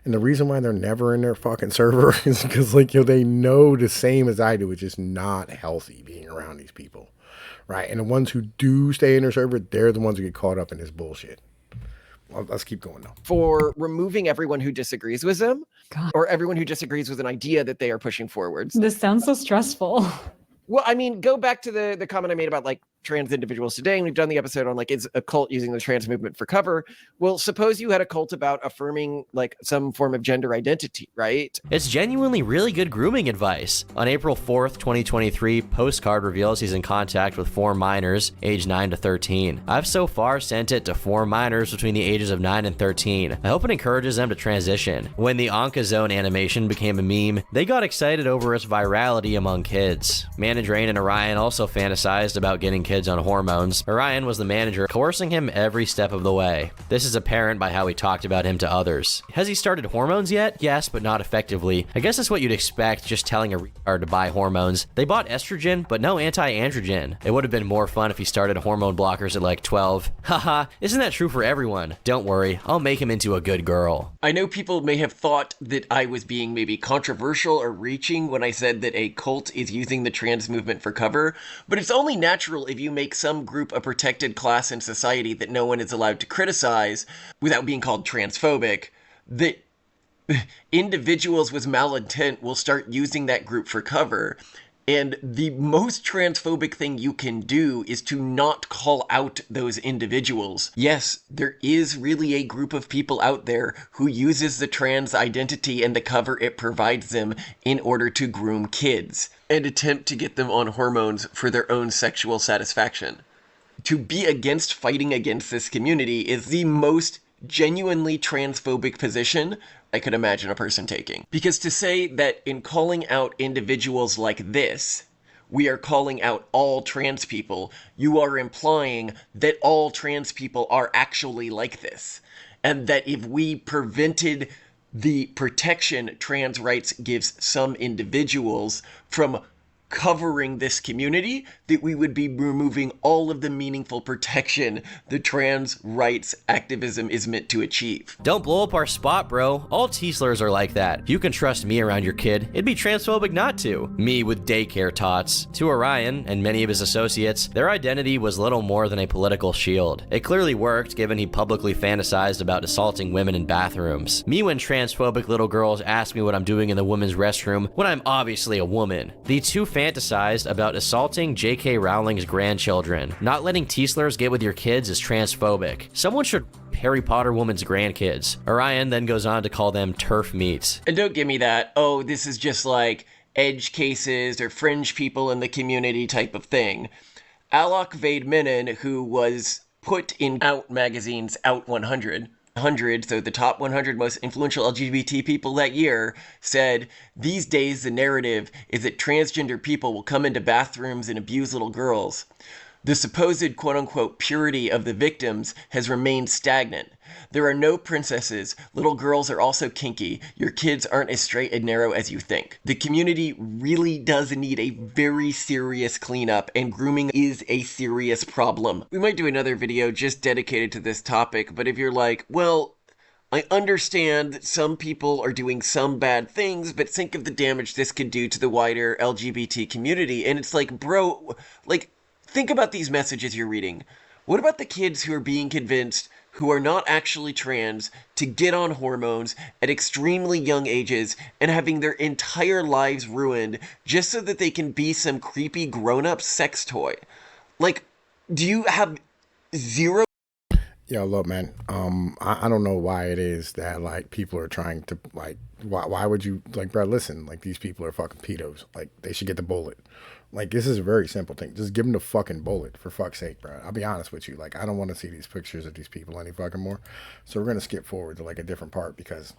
Speaker 1: And the reason why they're never in their fucking server is because like, they know the same as I do. It's just not healthy being around these people. Right. And the ones who do stay in their server, they're the ones who get caught up in this bullshit. Well, let's keep going though.
Speaker 3: For removing everyone who disagrees with them,
Speaker 2: God.
Speaker 3: or everyone who disagrees with an idea that they are pushing forwards.
Speaker 2: This sounds so stressful.
Speaker 3: Well, I mean, go back to the comment I made about like trans individuals today, and we've done the episode on like, is a cult using the trans movement for cover? Well, suppose you had a cult about affirming like some form of gender identity, right?
Speaker 7: It's genuinely really good grooming advice. On April 4th, 2023, Postcard reveals he's in contact with 4 minors aged 9 to 13. I've so far sent it to 4 minors between the ages of 9 and 13. I hope it encourages them to transition. When the Onkazone animation became a meme, they got excited over its virality among kids. Manage Rain and Orion also fantasized about getting kids kids on hormones, Orion was the manager coercing him every step of the way. This is apparent by how he talked about him to others. Has he started hormones yet? Yes, but not effectively. I guess that's what you'd expect, just telling a retard to buy hormones. They bought estrogen, but no anti-androgen. It would have been more fun if he started hormone blockers at like 12. Haha, isn't that true for everyone? Don't worry, I'll make him into a good girl.
Speaker 3: I know people may have thought that I was being maybe controversial or reaching when I said that a cult is using the trans movement for cover, but it's only natural if you make some group a protected class in society that no one is allowed to criticize without being called transphobic, that individuals with malintent will start using that group for cover. And the most transphobic thing you can do is to not call out those individuals. Yes, there is really a group of people out there who uses the trans identity and the cover it provides them in order to groom kids and attempt to get them on hormones for their own sexual satisfaction. To be against fighting against this community is the most genuinely transphobic position I could imagine a person taking. Because to say that in calling out individuals like this, we are calling out all trans people, you are implying that all trans people are actually like this. And that if we prevented the protection trans rights gives some individuals from covering this community, that we would be removing all of the meaningful protection the trans rights activism is meant to achieve.
Speaker 7: Don't blow up our spot, bro. All T-slurs are like that. You can trust me around your kid. It'd be transphobic not to. Me with daycare tots. To Orion, and many of his associates, their identity was little more than a political shield. It clearly worked, given he publicly fantasized about assaulting women in bathrooms. Me when transphobic little girls ask me what I'm doing in the women's restroom, when I'm obviously a woman. The two fantasized about assaulting J.K. Rowling's grandchildren. Not letting T-slurs get with your kids is transphobic. Someone should Harry Potter woman's grandkids. Orion then goes on to call them turf meats.
Speaker 3: And don't give me that, oh, this is just like edge cases or fringe people in the community type of thing. Alok Vaid-Menon, who was put in Out Magazine's Out 100, so the top 100 most influential LGBT people that year, said, these days the narrative is that transgender people will come into bathrooms and abuse little girls. The supposed quote-unquote purity of the victims has remained stagnant. There are no princesses. Little girls are also kinky. Your kids aren't as straight and narrow as you think. The community really does need a very serious cleanup, and grooming is a serious problem. We might do another video just dedicated to this topic, but if you're like, well, I understand that some people are doing some bad things, but think of the damage this could do to the wider LGBT community. And it's like, bro, like, think about these messages you're reading. What about the kids who are being convinced, who are not actually trans, to get on hormones at extremely young ages and having their entire lives ruined just so that they can be some creepy grown-up sex toy? Like, do you have zero?
Speaker 1: Yo, look, man. I don't know why it is that like people are trying to like. Why would you like, bro? Listen, like these people are fucking pedos. Like they should get the bullet. Like this is a very simple thing. Just give them the fucking bullet for fuck's sake, bro. I'll be honest with you. Like I don't want to see these pictures of these people any fucking more. So we're gonna skip forward to like a different part because,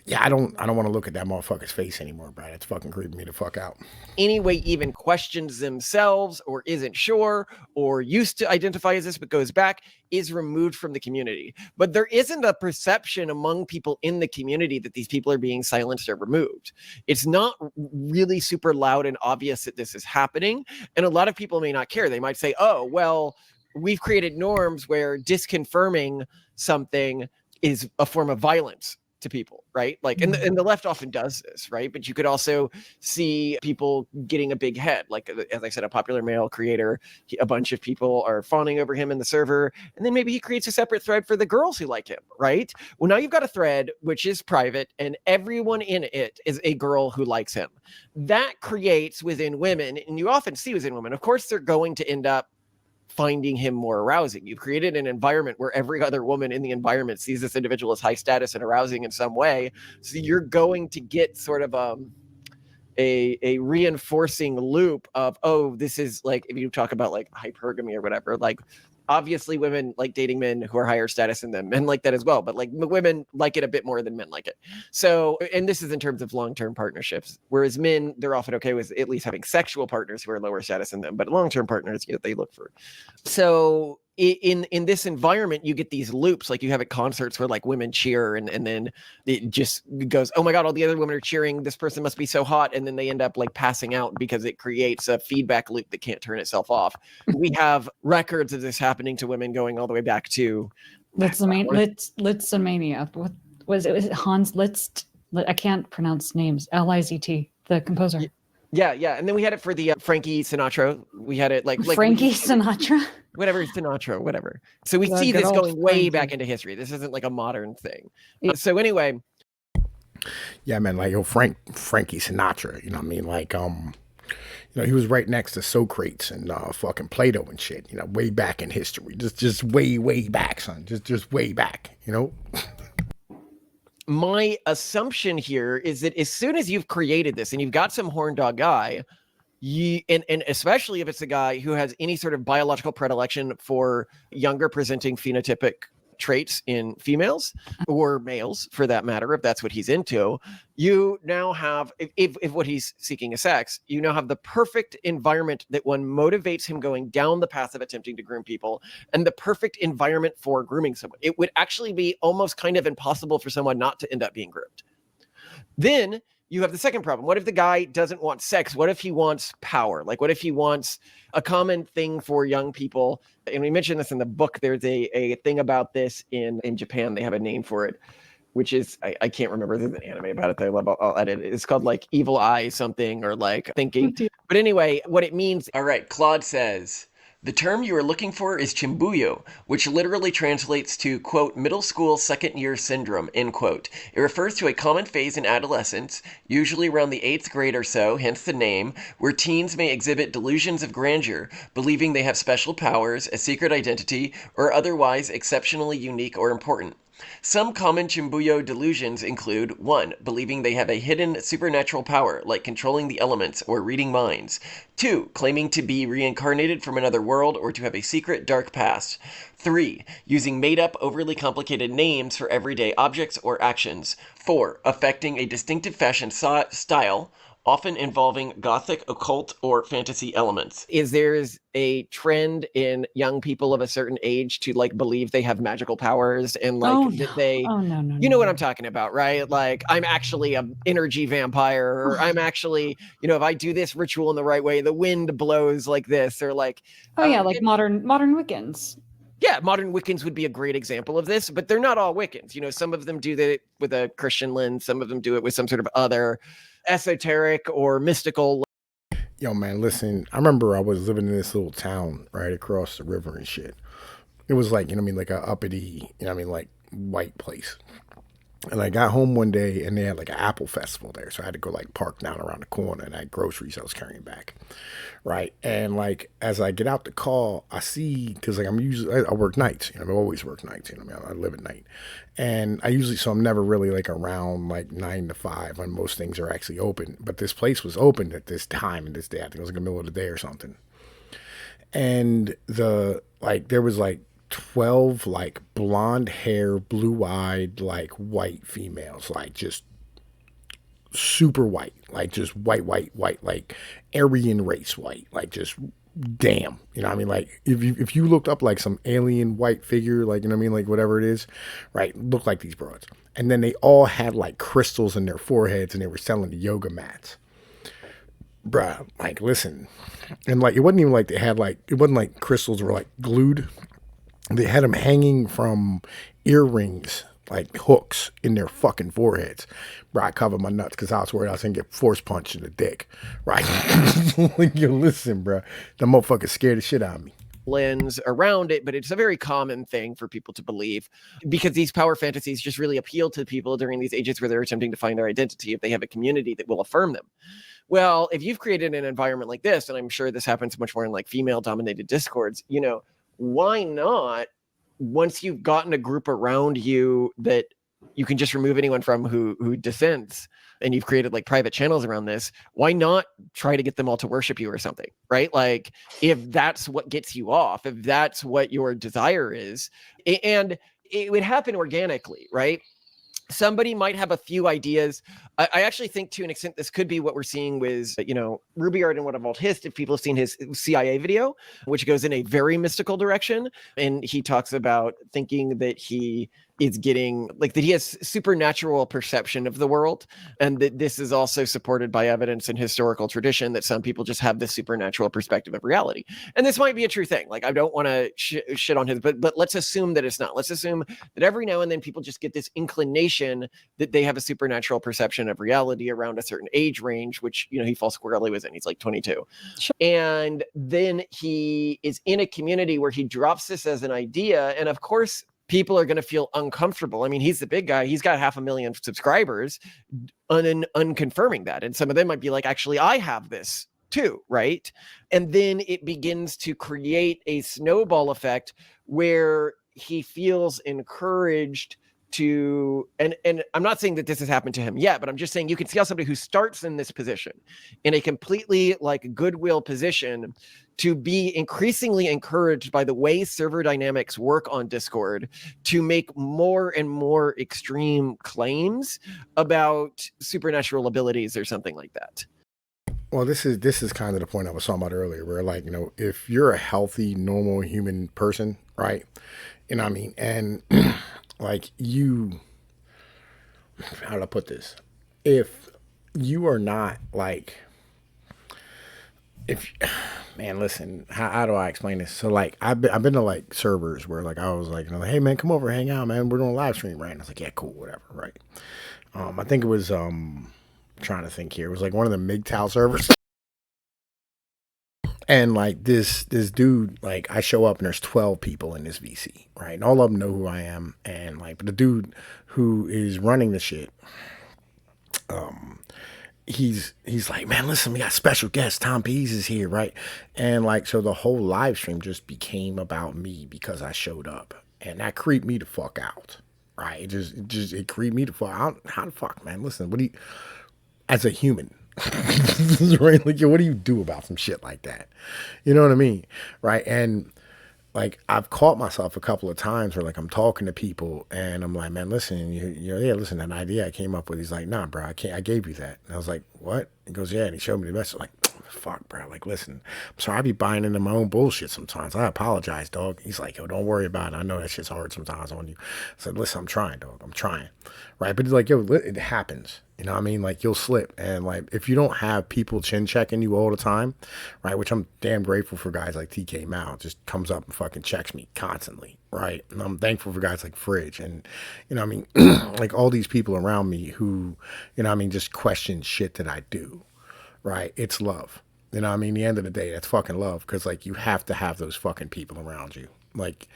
Speaker 1: yeah, I don't want to look at that motherfucker's face anymore, bro. It's fucking creeping me the fuck out.
Speaker 3: Anyway, even questions themselves or isn't sure or used to identify as this but goes back is removed from the community. But there isn't a perception among people in the community that these people are being silenced or removed. It's not really super loud and obvious that this is happening. And a lot of people may not care. They might say, oh, well, we've created norms where disconfirming something is a form of violence to people, right? Like, and the left often does this, right? But you could also see people getting a big head. Like, as I said, a popular male creator, a bunch of people are fawning over him in the server, and then maybe he creates a separate thread for the girls who like him, right? Well, now you've got a thread which is private, and everyone in it is a girl who likes him. That creates within women, and you often see within women, of course, they're going to end up finding him more arousing. You've created an environment where every other woman in the environment sees this individual as high status and arousing in some way. So you're going to get sort of a reinforcing loop of, oh, this is like, if you talk about like hypergamy or whatever, like obviously women like dating men who are higher status than them. Men like that as well, but like women like it a bit more than men like it. So, and this is in terms of long-term partnerships, whereas men, they're often okay with at least having sexual partners who are lower status than them, but long-term partners, they look for. So in this environment, you get these loops, like you have at concerts where like women cheer and then it just goes, oh my God, all the other women are cheering. This person must be so hot. And then they end up like passing out because it creates a feedback loop that can't turn itself off. We have records of this happening to women going all the way back to
Speaker 2: Litzmania. What was it? Was it Hans Liszt? I can't pronounce names. L-I-Z-T, the composer.
Speaker 3: Yeah. And then we had it for the Frankie Sinatra. We had it like
Speaker 2: Frankie Sinatra?
Speaker 3: Whatever, Sinatra, whatever. So we
Speaker 2: The
Speaker 3: see
Speaker 2: good
Speaker 3: this
Speaker 2: old
Speaker 3: going way
Speaker 2: Frankie.
Speaker 3: back into history. This isn't like a modern thing.
Speaker 2: Yeah.
Speaker 3: So anyway.
Speaker 1: Yeah, man, like Frankie Sinatra, you know what I mean? Like, he was right next to Socrates and fucking Plato and shit, way back in history. Just way back, son. Just way back,
Speaker 3: My assumption here is that as soon as you've created this and you've got some horn dog guy, and especially if it's a guy who has any sort of biological predilection for younger presenting phenotypic traits in females or males for that matter, if that's what he's into, you now have, if what he's seeking is sex, you now have the perfect environment that one motivates him going down the path of attempting to groom people and the perfect environment for grooming someone. It would actually be almost kind of impossible for someone not to end up being groomed. Then you have the second problem. What if the guy doesn't want sex? What if he wants power? Like, what if he wants a common thing for young people? And we mentioned this in the book. There's a thing about this in Japan. They have a name for it, which is, I can't remember. There's an anime about it that I love. I'll edit it. It's called like evil eye something or like thinking. But anyway, what it means. All right. Claude says, the term you are looking for is chimbuyo, which literally translates to, quote, middle school second year syndrome, end quote. It refers to a common phase in adolescence, usually around the 8th grade or so, hence the name, where teens may exhibit delusions of grandeur, believing they have special powers, a secret identity, or otherwise exceptionally unique or important. Some common chimbuyo delusions include 1. Believing they have a hidden supernatural power, like controlling the elements or reading minds. 2. Claiming to be reincarnated from another world or to have a secret dark past. 3. Using made-up, overly complicated names for everyday objects or actions. 4. Affecting a distinctive fashion style, often involving gothic, occult, or fantasy elements. Is there's a trend in young people of a certain age to like believe they have magical powers and like
Speaker 2: no.
Speaker 3: You know what I'm talking about, right? Like, I'm actually an energy vampire, or I'm actually, if I do this ritual in the right way, the wind blows like this, or like
Speaker 2: like modern Wiccans.
Speaker 3: Yeah, modern Wiccans would be a great example of this, but they're not all Wiccans. Some of them do that with a Christian lens, some of them do it with some sort of other esoteric or mystical.
Speaker 1: Yo, man, listen, I remember I was living in this little town right across the river and shit. It was like, like a uppity, like white place. And I got home one day and they had like an apple festival there. So I had to go like park down around the corner and I had groceries I was carrying back. Right. And like, as I get out the car, I see, cause like I work nights, I always work nights, I live at night. And I'm never really like around like 9 to 5 when most things are actually open. But this place was open at this time and this day. I think it was like the middle of the day or something. And there was like 12 like blonde hair, blue-eyed, like white females, like just super white, like just white, like Aryan race white, like just damn, like if you looked up like some alien white figure, like like whatever it is, right, look like these broads. And then they all had like crystals in their foreheads and they were selling the yoga mats. Bruh, like listen, and like it wasn't even like they had like, it wasn't like crystals were like glued. They had them hanging from earrings, like hooks in their fucking foreheads. Bro, I covered my nuts because I was worried I was going to get force punched in the dick. Right? Like, yo, listen, bro. The motherfucker scared the shit out of me.
Speaker 3: Lens around it, but it's a very common thing for people to believe because these power fantasies just really appeal to people during these ages where they're attempting to find their identity if they have a community that will affirm them. Well, if you've created an environment like this, and I'm sure this happens much more in like female-dominated discords, why not, once you've gotten a group around you that you can just remove anyone from who dissents, and you've created like private channels around this, why not try to get them all to worship you or something, right? Like if that's what gets you off, if that's what your desire is, and it would happen organically, right? Somebody might have a few ideas. I actually think to an extent this could be what we're seeing with, Rubyard and What a Vault Hist, if people have seen his CIA video, which goes in a very mystical direction. And he talks about thinking that he is getting, like, that he has supernatural perception of the world. And that this is also supported by evidence and historical tradition that some people just have this supernatural perspective of reality. And this might be a true thing. Like, I don't want to shit on his, but let's assume that it's not. Let's assume that every now and then people just get this inclination that they have a supernatural perception of reality around a certain age range, which, he falls squarely within. He's like 22.
Speaker 2: Sure.
Speaker 3: And then he is in a community where he drops this as an idea. And of course, people are going to feel uncomfortable. I mean, he's the big guy. He's got 500,000 subscribers, unconfirming that. And some of them might be like, actually, I have this too, right? And then it begins to create a snowball effect where he feels encouraged to, and I'm not saying that this has happened to him yet, but I'm just saying you can see how somebody who starts in this position, in a completely like goodwill position, to be increasingly encouraged by the way server dynamics work on Discord to make more and more extreme claims about supernatural abilities or something like that.
Speaker 1: Well, this is kind of the point I was talking about earlier, where like, if you're a healthy, normal human person, right? And like how do I put this? If you are not like, man, listen, how do I explain this? So like, I've been to like servers where like, I was like, hey man, come over, hang out, man. We're doing a live stream, right? And I was like, yeah, cool, whatever, right? I think it was, trying to think here. It was like one of the MGTOW servers. And like this dude, like I show up and there's 12 people in this VC, right? And all of them know who I am. And like, but the dude who is running the shit, he's like, man, listen, we got special guest. Tom Pease is here, right? And like, so the whole live stream just became about me because I showed up. And that creeped me the fuck out, right? It creeped me the fuck out. How the fuck, man? Listen, what do you, as a human, right? Like, what do you do about some shit like that? You know what I mean? Right. And like, I've caught myself a couple of times where like I'm talking to people and I'm like, man, listen, listen, that idea I came up with. He's like, nah, bro, I gave you that. And I was like, what? He goes, yeah. And he showed me the message. Like, fuck, bro. Like, listen, I'm sorry, I be buying into my own bullshit sometimes. I apologize, dog. He's like, yo, don't worry about it. I know that shit's hard sometimes on you. I said, listen, I'm trying, dog. I'm trying. Right. But he's like, yo, it happens. You know what I mean? Like, you'll slip. And like, if you don't have people chin checking you all the time, right? Which I'm damn grateful for guys like TK Mao, just comes up and fucking checks me constantly. Right. And I'm thankful for guys like Fridge and, like all these people around me who, just question shit that I do. Right. It's love. You know what I mean? At the end of the day, that's fucking love. Cause like, you have to have those fucking people around you. Like,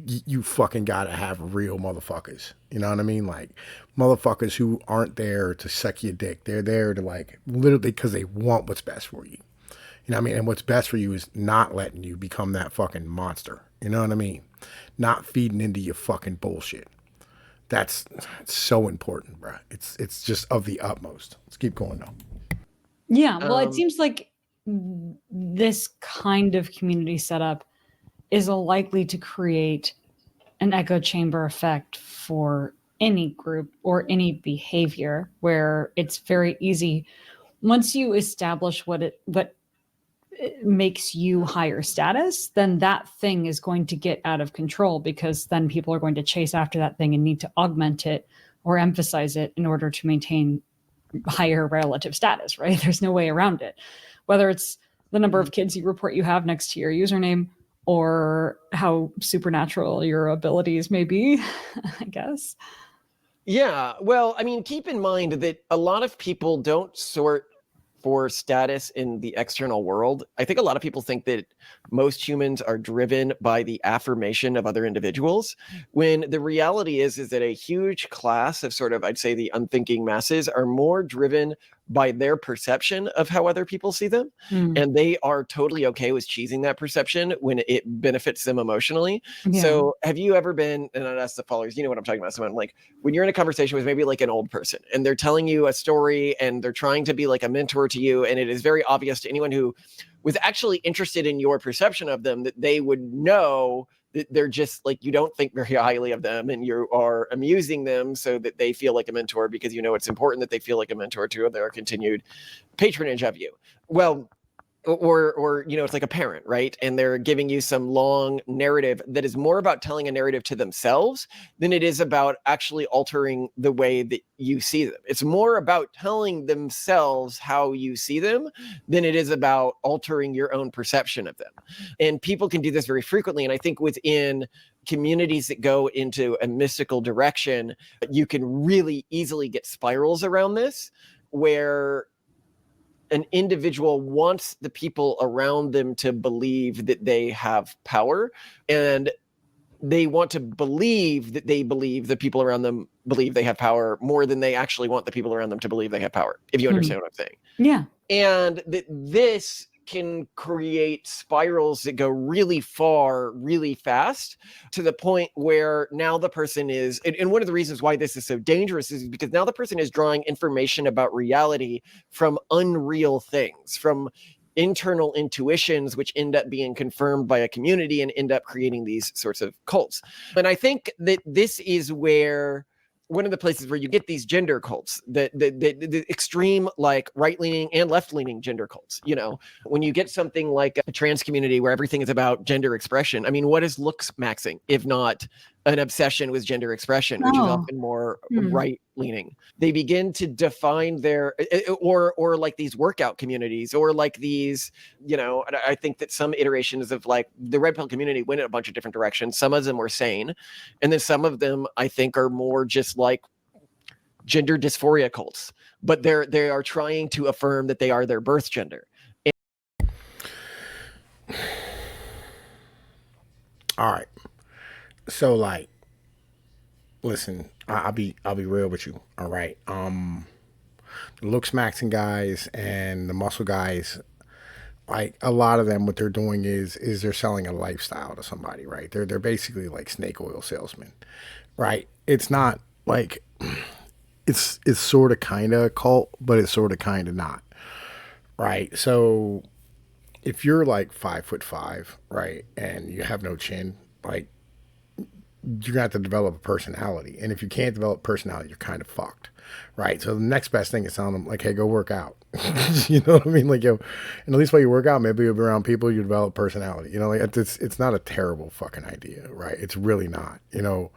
Speaker 1: you fucking gotta have real motherfuckers. You know what I mean? Like, motherfuckers who aren't there to suck your dick. They're there to like, literally because they want what's best for you. You know what I mean? And what's best for you is not letting you become that fucking monster. You know what I mean? Not feeding into your fucking bullshit. That's so important, bro. It's just of the utmost. Let's keep going though.
Speaker 2: Yeah, well, it seems like this kind of community setup is likely to create an echo chamber effect for any group or any behavior, where it's very easy once you establish what makes you higher status, then that thing is going to get out of control, because then people are going to chase after that thing and need to augment it or emphasize it in order to maintain higher relative status, right? There's no way around it. Whether it's the number of kids you report you have next to your username or how supernatural your abilities may be, I guess.
Speaker 3: Yeah, well, I mean, keep in mind that a lot of people don't sort for status in the external world. I think a lot of people think that most humans are driven by the affirmation of other individuals, when the reality is that a huge class of sort of, I'd say, the unthinking masses are more driven by their perception of how other people see them. And they are totally okay with cheesing that perception when it benefits them emotionally.
Speaker 2: Yeah.
Speaker 3: So have you ever been, and I'd ask the followers, you know what I'm talking about, someone like when you're in a conversation with maybe like an old person and they're telling you a story and they're trying to be like a mentor to you, and it is very obvious to anyone who was actually interested in your perception of them that they would know that they're just like, you don't think very highly of them and you are amusing them so that they feel like a mentor, because you know it's important that they feel like a mentor to their continued patronage of you. Well, or you know, it's like a parent, right? And they're giving you some long narrative that is more about telling a narrative to themselves than it is about actually altering the way that you see them. It's more about telling themselves how you see them than it is about altering your own perception of them. And people can do this very frequently. And I think within communities that go into a mystical direction, you can really easily get spirals around this, where an individual wants the people around them to believe that they have power, and they want to believe that they believe the people around them believe they have power more than they actually want the people around them to believe they have power, if you understand what I'm saying.
Speaker 2: Yeah.
Speaker 3: And that this can create spirals that go really far, really fast, to the point where now the person is, and one of the reasons why this is so dangerous is because now the person is drawing information about reality from unreal things, from internal intuitions, which end up being confirmed by a community and end up creating these sorts of cults. And I think that this is where one of the places where you get these gender cults, the extreme like right-leaning and left-leaning gender cults. You know, when you get something like a trans community where everything is about gender expression, I mean, what is looks maxing if not an obsession with gender expression, which is often more right-leaning? They begin to define their, or like these workout communities, or like these, you know, I think that some iterations of like the red pill community went in a bunch of different directions. Some of them were sane, and then some of them I think are more just like gender dysphoria cults, but they are trying to affirm that they are their birth gender.
Speaker 1: All right. So like, listen, I'll be real with you. All right. The looks maxing guys and the muscle guys, like a lot of them, what they're doing is they're selling a lifestyle to somebody, right? They're basically like snake oil salesmen, right? It's not like it's sort of kind of a cult, but it's sort of kind of not, right? So if you're like 5'5", right, and you have no chin, like you're gonna have to develop a personality, and if you can't develop personality, you're kind of fucked, right? So the next best thing is telling them like, hey, go work out. You know what I mean? Like, yo, and at least while you work out, maybe you'll be around people, you develop personality. You know, like it's not a terrible fucking idea, right? It's really not. You know,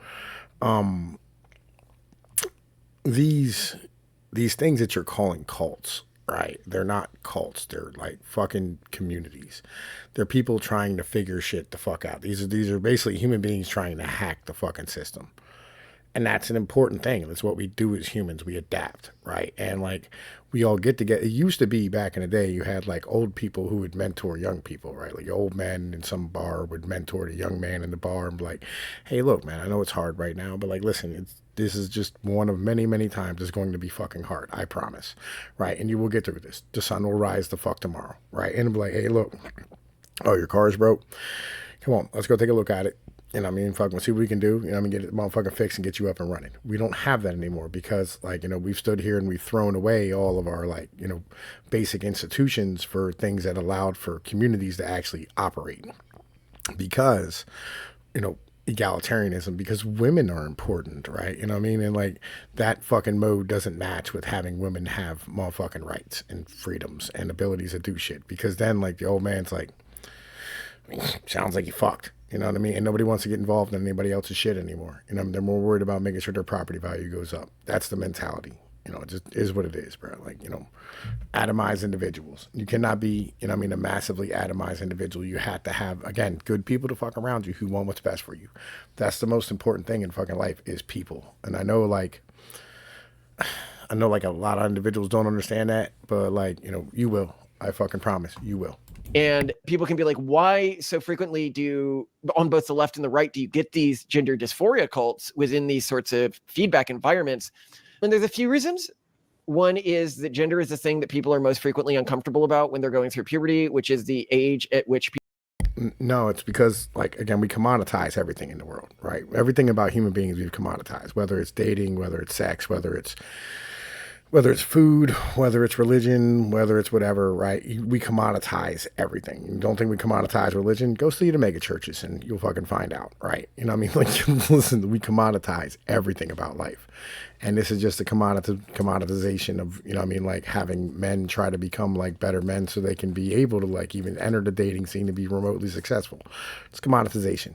Speaker 1: these things that you're calling cults, right? They're not cults. They're like fucking communities. They're people trying to figure shit the fuck out. These are basically human beings trying to hack the fucking system. And that's an important thing. That's what we do as humans. We adapt, right? And like we all get together. It used to be back in the day, you had like old people who would mentor young people, right? Like old men in some bar would mentor the young man in the bar and be like, hey, look, man, I know it's hard right now, but like, listen, this is just one of many, many times it's going to be fucking hard. I promise, right? And you will get through this. The sun will rise the fuck tomorrow, right? And be like, hey, look, oh, your car's broke? Come on, let's go take a look at it. And I mean, fucking see what we can do. You know, I mean, get it motherfucking fixed and get you up and running. We don't have that anymore because, like, you know, we've stood here and we've thrown away all of our, like, you know, basic institutions for things that allowed for communities to actually operate. Because, you know, egalitarianism, because women are important, right? You know what I mean? And like that fucking mode doesn't match with having women have motherfucking rights and freedoms and abilities to do shit. Because then, like, the old man's like, sounds like you fucked. You know what I mean? And nobody wants to get involved in anybody else's shit anymore. You know, they're more worried about making sure their property value goes up. That's the mentality. You know, it just is what it is, bro. Like, you know, atomized individuals. You cannot be, you know what I mean, a massively atomized individual. You have to have, again, good people to fuck around you who want what's best for you. That's the most important thing in fucking life is people. And I know like a lot of individuals don't understand that, but like, you know, you will. I fucking promise you will.
Speaker 3: And people can be like, why so frequently on both the left and the right, do you get these gender dysphoria cults within these sorts of feedback environments? And there's a few reasons. One is that gender is the thing that people are most frequently uncomfortable about when they're going through puberty, which is the age at which
Speaker 1: No, it's because, like, again, we commoditize everything in the world, right? Everything about human beings we've commoditized, whether it's dating, whether it's sex, whether it's food, whether it's religion, whether it's whatever, right? We commoditize everything. You don't think we commoditize religion? Go see the mega churches and you'll fucking find out, right? You know what I mean? Like, listen, we commoditize everything about life. And this is just a commoditization of, you know what I mean, like having men try to become like better men so they can be able to like even enter the dating scene to be remotely successful. It's commoditization.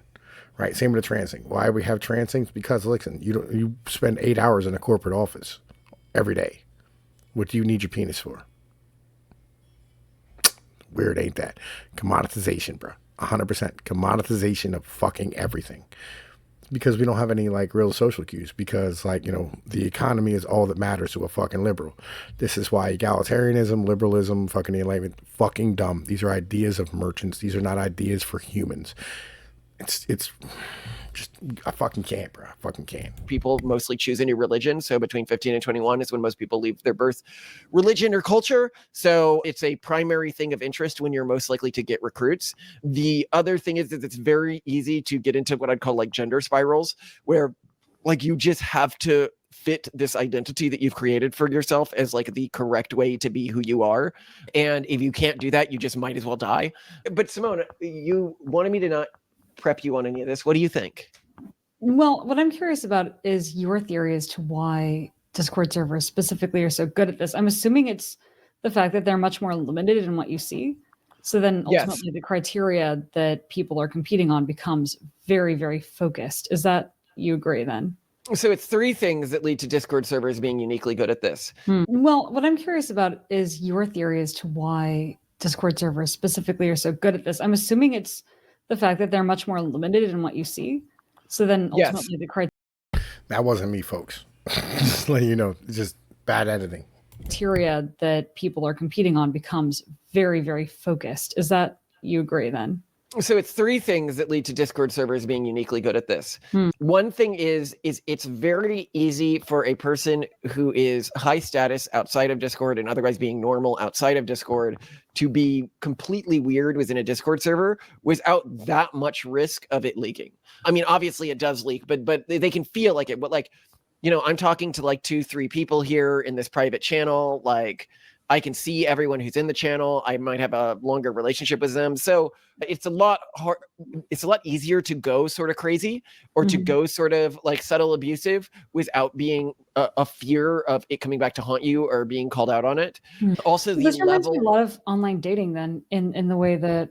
Speaker 1: Right? Same with the transing. Why we have transings? Because, listen, you spend 8 hours in a corporate office every day. What do you need your penis for? Weird, ain't that? Commoditization, bro. 100% commoditization of fucking everything. Because we don't have any like real social cues. Because, like, you know, the economy is all that matters to a fucking liberal. This is why egalitarianism, liberalism, fucking the Enlightenment, fucking dumb. These are ideas of merchants. These are not ideas for humans. It's just, I fucking can't, bro. I fucking can't.
Speaker 3: people mostly choose a new religion. So between 15 and 21 is when most people leave their birth religion or culture. So it's a primary thing of interest when you're most likely to get recruits. The other thing is that it's very easy to get into what I'd call like gender spirals, where like you just have to fit this identity that you've created for yourself as like the correct way to be who you are. And if you can't do that, you just might as well die. But Simone, you wanted me to not prep you on any of this. What do you think?
Speaker 2: Well, what I'm curious about is your theory as to why Discord servers specifically are so good at this. I'm assuming it's the fact that they're much more limited in what you see. So then ultimately the criteria that people are competing on becomes very, very focused. Is that, you agree then?
Speaker 3: So it's three things that lead to Discord servers being uniquely good at this.
Speaker 2: Well, what I'm curious about is your theory as to why Discord servers specifically are so good at this. I'm assuming it's the fact that they're much more limited in what you see. So then ultimately the
Speaker 1: That wasn't me, folks. Just letting you know, it's just bad editing.
Speaker 2: criteria that people are competing on becomes very, very focused. Is that, you agree then?
Speaker 3: So it's three things that lead to Discord servers being uniquely good at this. One thing is it's very easy for a person who is high status outside of Discord and otherwise being normal outside of Discord to be completely weird within a Discord server without that much risk of it leaking. I mean, obviously it does leak, but they can feel like it. But like, you know, I'm talking to like 2-3 people here in this private channel. Like, I can see everyone who's in the channel. I might have a longer relationship with them. So it's a lot hard. It's a lot easier to go sort of crazy or to go sort of like subtle abusive without being a fear of it coming back to haunt you or being called out on it. Also, the
Speaker 2: This reminds me
Speaker 3: level.
Speaker 2: a lot of online dating then in the way that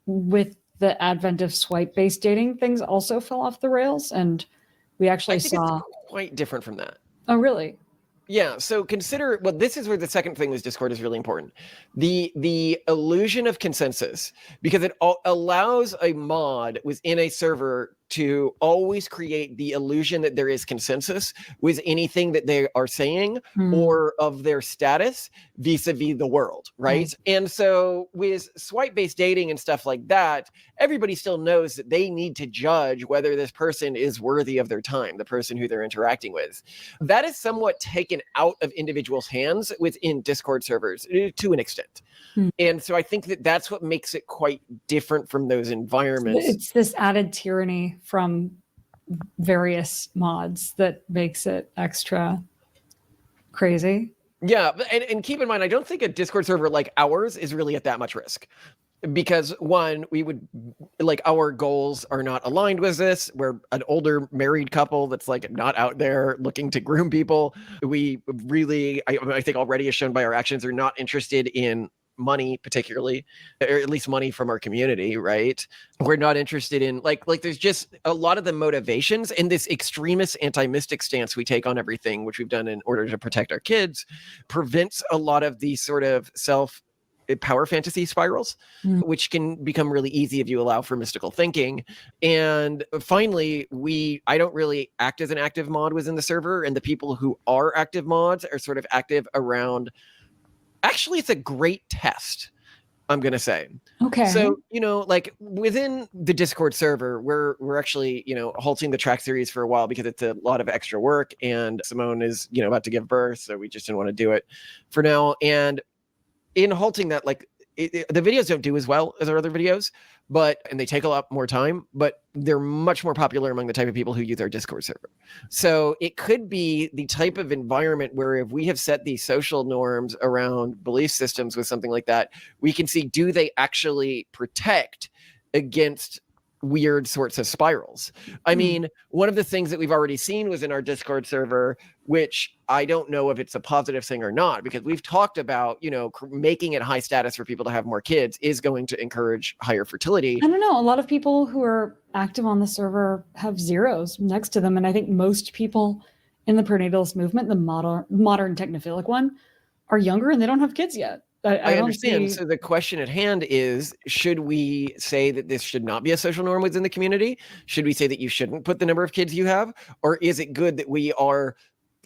Speaker 2: with the advent of swipe-based dating, things also fell off the rails. And we actually
Speaker 3: I think
Speaker 2: saw...
Speaker 3: it's quite different from that.
Speaker 2: Oh, really?
Speaker 3: Yeah, so consider, well, this is where the second thing with Discord is really important. The illusion of consensus, because it allows a mod within a server to always create the illusion that there is consensus with anything that they are saying or of their status vis-a-vis the world, right? And so with swipe-based dating and stuff like that, everybody still knows that they need to judge whether this person is worthy of their time, the person who they're interacting with. That is somewhat taken out of individuals' hands within Discord servers to an extent. And so I think that that's what makes it quite different from those environments.
Speaker 2: It's this added tyranny from various mods that makes it extra crazy.
Speaker 3: Yeah, and keep in mind, I don't think a Discord server like ours is really at that much risk. Because one, we would like our goals are not aligned with this. We're an older married couple that's like not out there looking to groom people. We really, I think already as shown by our actions, are not interested in money particularly, or at least money from our community, right? We're not interested in like there's just a lot of the motivations and this extremist anti-mystic stance we take on everything, which we've done in order to protect our kids, prevents a lot of these sort of power fantasy spirals, which can become really easy if you allow for mystical thinking. And finally, I don't really act as an active mod within the server, and the people who are active mods are sort of active around. Actually, it's a great test I'm gonna say.
Speaker 2: Okay.
Speaker 3: So, like within the Discord server, we're actually, halting the track series for a while because it's a lot of extra work, and Simone is, about to give birth, so we just didn't want to do it for now. And in halting that, like the videos don't do as well as our other videos, and they take a lot more time, but they're much more popular among the type of people who use our Discord server. So it could be the type of environment where if we have set these social norms around belief systems with something like that, we can see, do they actually protect against weird sorts of spirals? I mean, one of the things that we've already seen was in our Discord server, which I don't know if it's a positive thing or not, because we've talked about, making it high status for people to have more kids is going to encourage higher fertility.
Speaker 2: I don't know. A lot of people who are active on the server have zeros next to them. And I think most people in the perinatalist movement, the modern technophilic one, are younger and they don't have kids yet.
Speaker 3: I understand. So the question at hand is, should we say that this should not be a social norm within the community? Should we say that you shouldn't put the number of kids you have? Or is it good that we are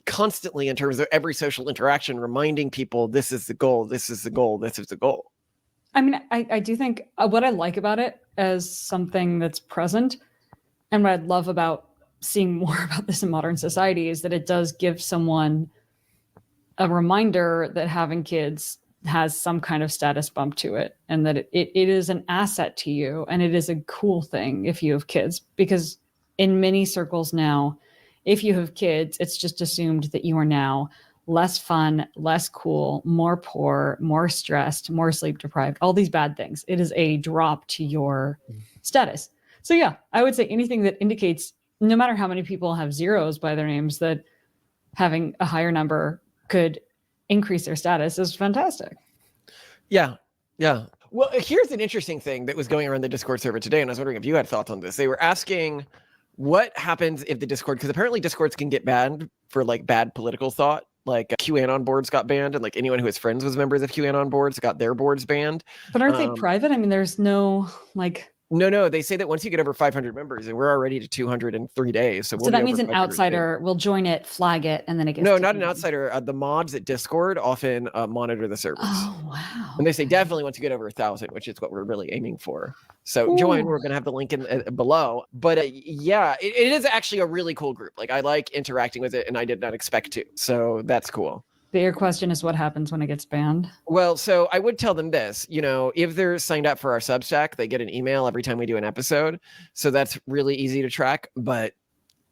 Speaker 3: constantly, in terms of every social interaction, reminding people this is the goal, this is the goal, this is the goal?
Speaker 2: I mean, I do think what I like about it as something that's present, and what I'd love about seeing more about this in modern society, is that it does give someone a reminder that having kids has some kind of status bump to it, and that it is an asset to you, and it is a cool thing if you have kids, because in many circles now, if you have kids, it's just assumed that you are now less fun, less cool, more poor, more stressed, more sleep deprived, all these bad things. It is a drop to your status. So yeah, I would say anything that indicates, no matter how many people have zeros by their names, that having a higher number could increase their status is fantastic.
Speaker 3: Yeah. Well, here's an interesting thing that was going around the Discord server today, and I was wondering if you had thoughts on this. They were asking what happens if the Discord, because apparently Discords can get banned for like bad political thought. Like QAnon boards got banned, and like anyone who has friends was members of QAnon boards got their boards banned.
Speaker 2: But aren't they private? I mean, there's no like...
Speaker 3: No, they say that once you get over 500 members, and we're already to 200 in 3 days. So
Speaker 2: that means an outsider will join it, flag it, and then it gets...
Speaker 3: No, not an outsider. The mods at Discord often monitor the servers.
Speaker 2: Oh, wow.
Speaker 3: And they say definitely once you get over 1,000, which is what we're really aiming for. So join, we're going to have the link in below. But yeah, it is actually a really cool group. Like, I like interacting with it, and I did not expect to. So that's cool.
Speaker 2: But your question is, what happens when it gets banned?
Speaker 3: Well, so I would tell them this, if they're signed up for our Substack, they get an email every time we do an episode. So that's really easy to track. But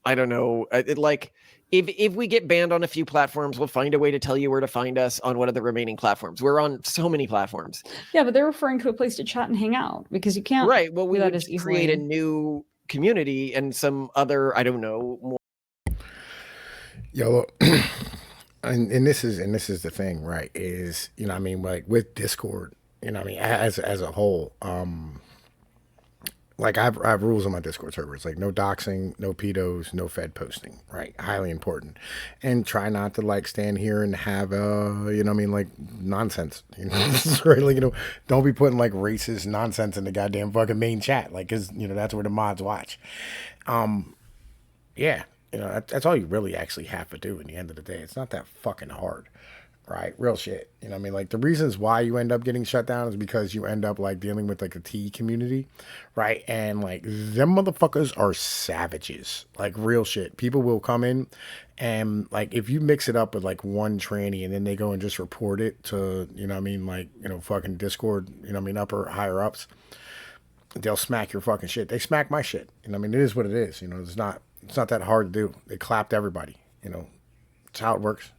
Speaker 3: I don't know, if we get banned on a few platforms, we'll find a way to tell you where to find us on one of the remaining platforms. We're on so many platforms.
Speaker 2: Yeah, but they're referring to a place to chat and hang out, because you can't.
Speaker 3: Right. Well, we would create a new community and some other, I don't know. More...
Speaker 1: Yo, and this is the thing, right? Is, I mean, like with Discord, I mean, as a whole, like I have rules on my Discord servers, like no doxing, no pedos, no fed posting, right? Highly important. And try not to like stand here and have like nonsense. Right? Like, don't be putting like racist nonsense in the goddamn fucking main chat, like, cause that's where the mods watch. Yeah. That's all you really actually have to do in the end of the day. It's not that fucking hard, right? Real shit. I mean, like, the reasons why you end up getting shut down is because you end up like dealing with like a T community, right? And like, them motherfuckers are savages, like real shit. People will come in and like, if you mix it up with like one tranny and then they go and just report it to, fucking Discord, upper higher ups, they'll smack your fucking shit. They smack my shit. It is what it is. It's not that hard to do. They clapped everybody. It's how it works.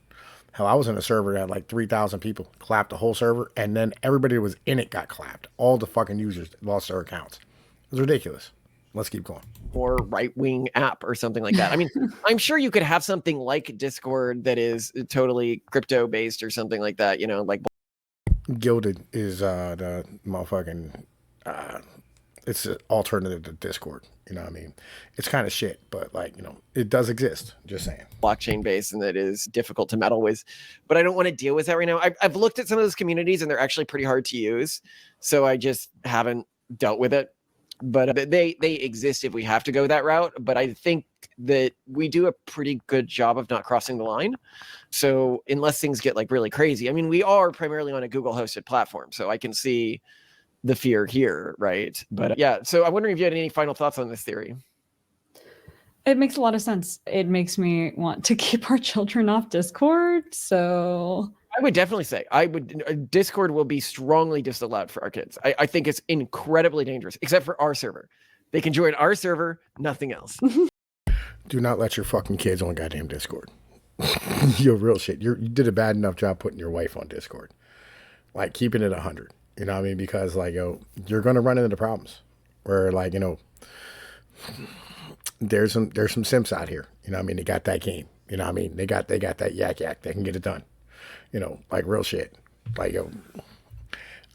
Speaker 1: Hell, I was in a server that had like 3,000 people, clapped the whole server, and then everybody that was in it got clapped. All the fucking users lost their accounts. It was ridiculous. Let's keep going.
Speaker 3: Or right-wing app or something like that. I mean, I'm sure you could have something like Discord that is totally crypto-based or something like that, like...
Speaker 1: Gilded is the motherfucking... it's an alternative to Discord. I mean, it's kind of shit, but like, it does exist. Just saying.
Speaker 3: Blockchain based, and that is difficult to meddle with, but I don't want to deal with that right now. I've looked at some of those communities and they're actually pretty hard to use. So I just haven't dealt with it. but they exist if we have to go that route. But I think that we do a pretty good job of not crossing the line. So unless things get like really crazy, I mean, we are primarily on a Google hosted platform, so I can see the fear here, right? But yeah, so I'm wondering if you had any final thoughts on this theory.
Speaker 2: It makes a lot of sense. It makes me want to keep our children off Discord. So
Speaker 3: I would definitely say Discord will be strongly disallowed for our kids. I think it's incredibly dangerous, except for our server. They can join our server, nothing else.
Speaker 1: Do not let your fucking kids on goddamn Discord. You're real shit. You did a bad enough job putting your wife on Discord. Like keeping it 100. You know what I mean? Because like, you're going to run into problems where like, there's some simps out here. You know what I mean? They got that game. You know what I mean? They got that yak. They can get it done. Like real shit. Like,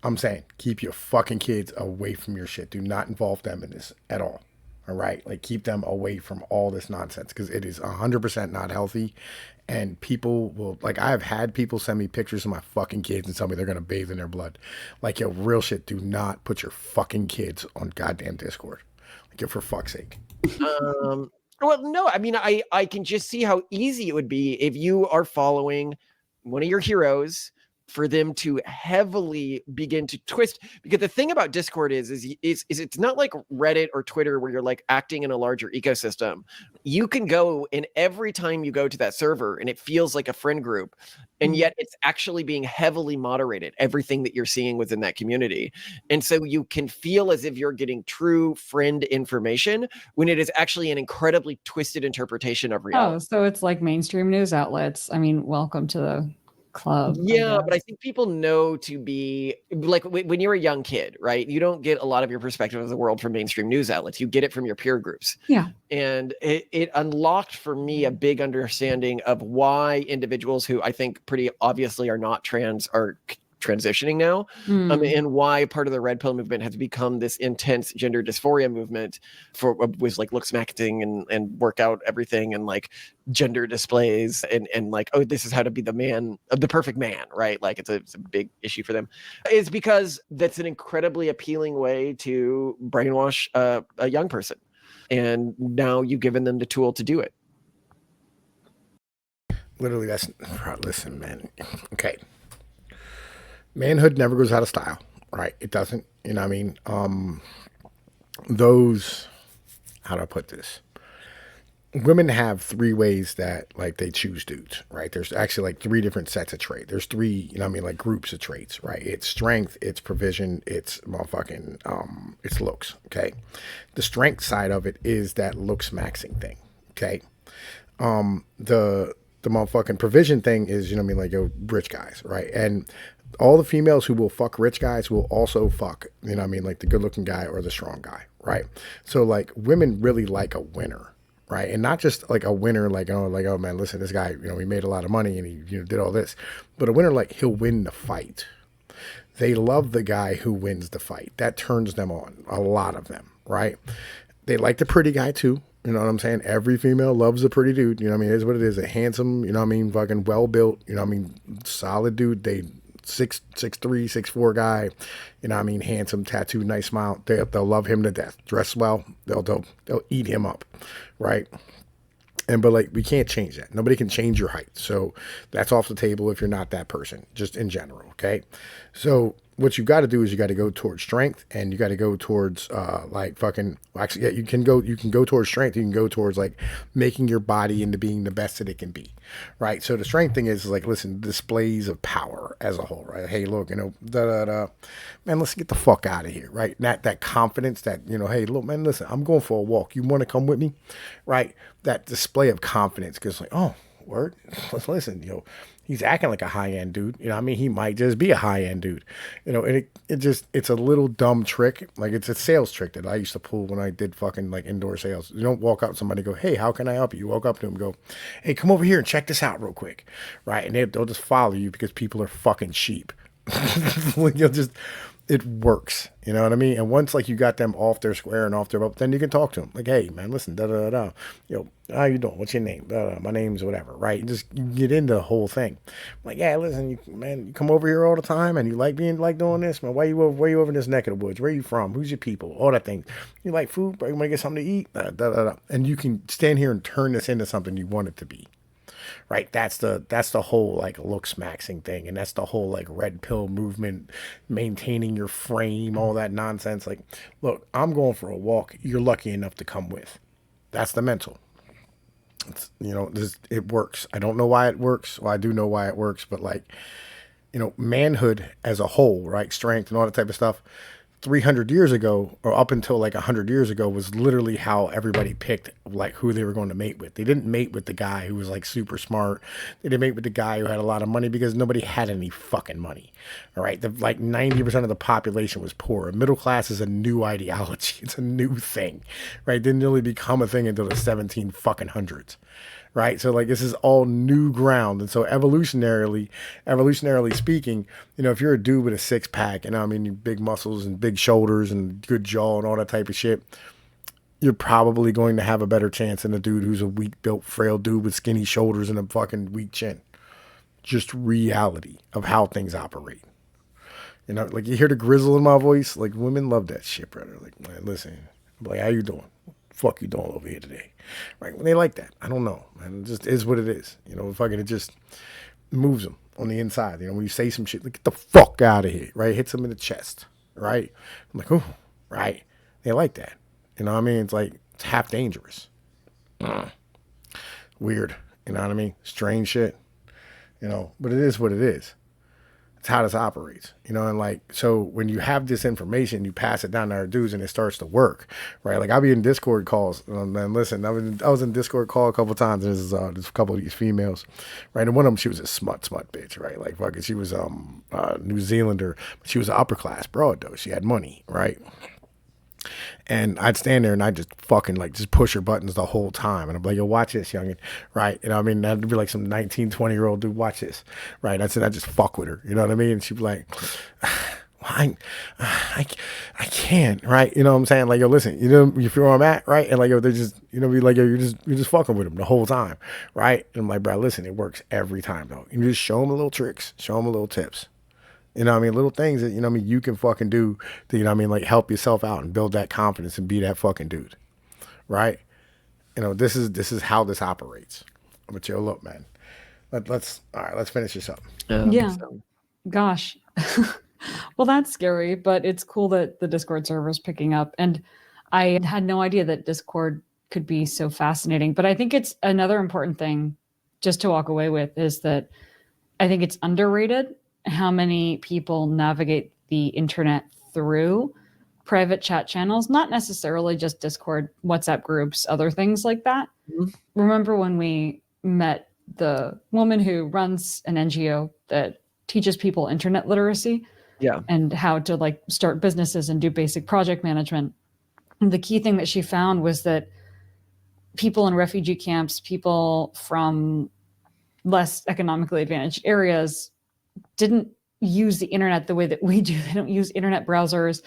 Speaker 1: I'm saying, keep your fucking kids away from your shit. Do not involve them in this at all. All right? Like, keep them away from all this nonsense because it is 100% not healthy. And people will, like, I've had people send me pictures of my fucking kids and tell me they're going to bathe in their blood. Like, real shit, do not put your fucking kids on goddamn Discord. Like, for fuck's sake.
Speaker 3: Well, no, I mean, I can just see how easy it would be if you are following one of your heroes for them to heavily begin to twist. Because the thing about Discord is it's not like Reddit or Twitter where you're like acting in a larger ecosystem. You can go, and every time you go to that server and it feels like a friend group, and yet it's actually being heavily moderated, everything that you're seeing within that community. And so you can feel as if you're getting true friend information when it is actually an incredibly twisted interpretation of reality.
Speaker 2: Oh, so it's like mainstream news outlets. I mean, welcome to the club.
Speaker 3: Yeah, but I think people know to be like when you're a young kid, right? You don't get a lot of your perspective of the world from mainstream news outlets. You get it from your peer groups.
Speaker 2: Yeah.
Speaker 3: And it unlocked for me a big understanding of why individuals who I think pretty obviously are not trans are transitioning now, and why part of the red pill movement has become this intense gender dysphoria movement was like looks maxing and workout everything and like gender displays and like, oh, this is how to be the man of the perfect man, right? Like it's a big issue for them, is because that's an incredibly appealing way to brainwash a young person, and now you've given them the tool to do it.
Speaker 1: Literally, listen, man. Okay. Manhood never goes out of style, right? It doesn't, you know what I mean? How do I put this? Women have 3 ways that, like, they choose dudes, right? There's actually, like, 3 different sets of traits. There's 3, you know what I mean, like, groups of traits, right? It's strength, it's provision, it's motherfucking, it's looks, okay? The strength side of it is that looks maxing thing, okay? The motherfucking provision thing is, you know what I mean, like, rich guys, right? And all the females who will fuck rich guys will also fuck, you know what I mean, like the good looking guy or the strong guy, right? So like women really like a winner, right? And not just like a winner, like, oh man, listen, this guy, you know, he made a lot of money and he did all this, but a winner, like he'll win the fight. They love the guy who wins the fight. That turns them on, a lot of them, right? They like the pretty guy too. You know what I'm saying? Every female loves a pretty dude. You know what I mean? It is what it is. A handsome, you know what I mean? Fucking well built, you know what I mean? Solid dude. They 6'3", 6'4" guy, you know what I mean, handsome, tattooed, nice smile. They'll love him to death. Dress well, they'll eat him up, right? But like we can't change that. Nobody can change your height, so that's off the table if you're not that person, just in general. Okay, so what you got to do is you got to go towards strength, and you got to go towards like fucking. Well, actually, yeah, you can go towards strength. You can go towards like making your body into being the best that it can be, right? So the strength thing is like, listen, displays of power as a whole, right? Hey, look, you know, man, let's get the fuck out of here, right? That confidence, that, you know, hey, look, man, listen, I'm going for a walk. You want to come with me, right? That display of confidence, because like, oh, word, let's listen, you know. He's acting like a high-end dude. You know what I mean? He might just be a high-end dude. You know, and it's a little dumb trick. Like, it's a sales trick that I used to pull when I did fucking, like, indoor sales. You don't walk up to somebody and go, hey, how can I help you? You walk up to them and go, hey, come over here and check this out real quick. Right? And they'll just follow you because people are fucking sheep. You'll just, it works. You know what I mean? And once like you got them off their square and off their boat, then you can talk to them. Like, hey man, listen, da da da. Yo, how you doing? What's your name? My name's whatever, right? You get into the whole thing. Like, yeah, listen, you come over here all the time, and you like doing this, man. Why you over in this neck of the woods? Where you from? Who's your people? All that thing. You like food? You want to get something to eat? Da da da. And you can stand here and turn this into something you want it to be. Right, that's the whole like looks maxing thing, and that's the whole like red pill movement, maintaining your frame, all that nonsense. Like, look, I'm going for a walk. You're lucky enough to come with. That's the mental. It works. I don't know why it works. Well, I do know why it works, but like, manhood as a whole, right, strength and all that type of stuff. 300 years ago, or up until like 100 years ago, was literally how everybody picked like who they were going to mate with. They didn't mate with the guy who was like super smart. They didn't mate with the guy who had a lot of money, because nobody had any fucking money. All right, like 90% of the population was poor. Middle class is a new ideology. It's a new thing, right? It didn't really become a thing until the 17 fucking hundreds. Right. So like this is all new ground. And so evolutionarily speaking, if you're a dude with a 6-pack, big muscles and big shoulders and good jaw and all that type of shit, you're probably going to have a better chance than a dude who's a weak built, frail dude with skinny shoulders and a fucking weak chin. Just reality of how things operate. Like you hear the grizzle in my voice, like women love that shit, brother. Like, man, listen, I'm like, how you doing? Fuck you doing over here today? Right? When they like that, I don't know, man. It just is what it is. Fucking it just moves them on the inside. When you say some shit, like, get the fuck out of here, right? Hits them in the chest, right? I'm like, oh, right. They like that. It's like, it's half dangerous. Weird. You know what I mean? Strange shit. But it is what it is. It's how this operates, and like, so when you have this information, you pass it down to our dudes and it starts to work, right? Like I'll be in Discord calls, and listen, I was in Discord call a couple of times, and there's a couple of these females, right? And one of them, she was a smut bitch, right? Like fucking, she was New Zealander, but she was an upper class broad though. She had money, right? And I'd stand there and I'd just fucking like just push her buttons the whole time. And I'm like, yo, watch this, youngin', right? That'd be like some 19, 20-year-old dude, watch this, right? I just fuck with her, you know what I mean? And she'd be like, well, I can't, right? You know what I'm saying? Like, yo, listen, you feel where I'm at, right? And like, yo, they're just, be like, yo, you're just fucking with them the whole time, right? And I'm like, bro, listen, it works every time, though. You just show them a little tricks, show them a little tips. Little things that, you can fucking do to, like help yourself out and build that confidence and be that fucking dude. Right? This is how this operates. But yo, look, man, let's finish this up.
Speaker 2: Yeah. Gosh. Well, that's scary, but it's cool that the Discord server is picking up. And I had no idea that Discord could be so fascinating. But I think it's another important thing just to walk away with is that I think it's underrated how many people navigate the internet through private chat channels, not necessarily just Discord, WhatsApp groups, other things like that. Mm-hmm. Remember when we met the woman who runs an NGO that teaches people internet literacy?
Speaker 3: Yeah.
Speaker 2: And how to like start businesses and do basic project management. And the key thing that she found was that people in refugee camps, people from less economically advantaged areas, didn't use the internet the way that we do. They don't use internet browsers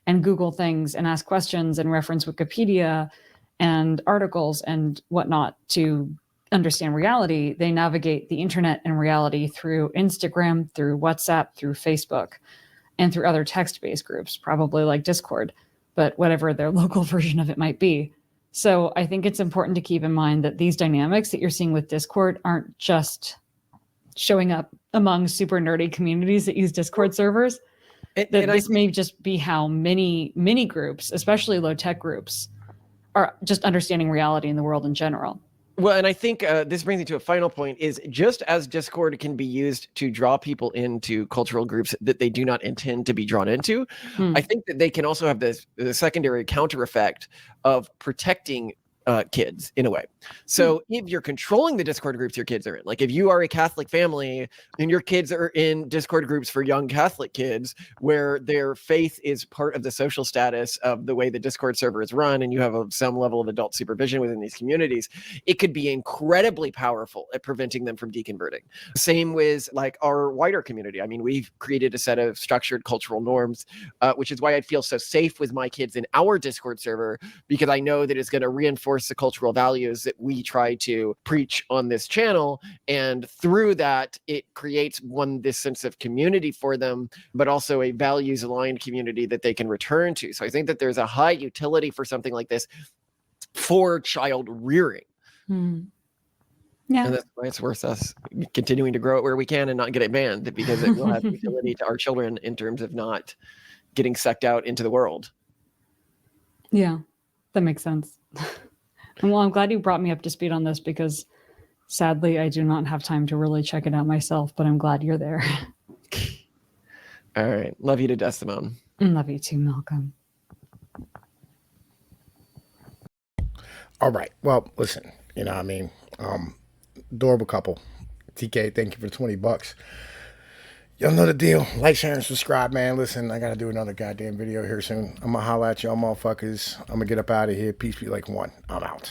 Speaker 2: and Google things and ask questions and reference Wikipedia and articles and whatnot to understand reality. They navigate the internet and reality through Instagram, through WhatsApp, through Facebook, and through other text-based groups, probably like Discord, but whatever their local version of it might be. So I think it's important to keep in mind that these dynamics that you're seeing with Discord aren't just showing up among super nerdy communities that use Discord servers. This may just be how many groups, especially low tech groups, are just understanding reality in the world in general.
Speaker 3: Well, and I think this brings me to a final point is just as Discord can be used to draw people into cultural groups that they do not intend to be drawn into, I think that they can also have the secondary counter effect of protecting kids in a way. So if you're controlling the Discord groups your kids are in, like if you are a Catholic family and your kids are in Discord groups for young Catholic kids where their faith is part of the social status of the way the Discord server is run, and you have some level of adult supervision within these communities, it could be incredibly powerful at preventing them from deconverting. Same with like our wider community. I mean, we've created a set of structured cultural norms, which is why I feel so safe with my kids in our Discord server, because I know that it's going to reinforce the cultural values that we try to preach on this channel. And through that, it creates this sense of community for them, but also a values aligned community that they can return to. So I think that there's a high utility for something like this for child rearing.
Speaker 2: Yeah.
Speaker 3: And that's why it's worth us continuing to grow it where we can and not get it banned, because it will have utility to our children in terms of not getting sucked out into the world.
Speaker 2: Yeah, that makes sense. Well, I'm glad you brought me up to speed on this, because sadly I do not have time to really check it out myself, but I'm glad you're there.
Speaker 3: All right. Love you to death, Simone.
Speaker 2: Love you too, Malcolm.
Speaker 1: All right. Well, listen, you know what I mean? Adorable couple. TK, thank you for the $20. Y'all know the deal. Like, share, and subscribe, man. Listen, I got to do another goddamn video here soon. I'm going to holla at y'all motherfuckers. I'm going to get up out of here. Peace be like one. I'm out.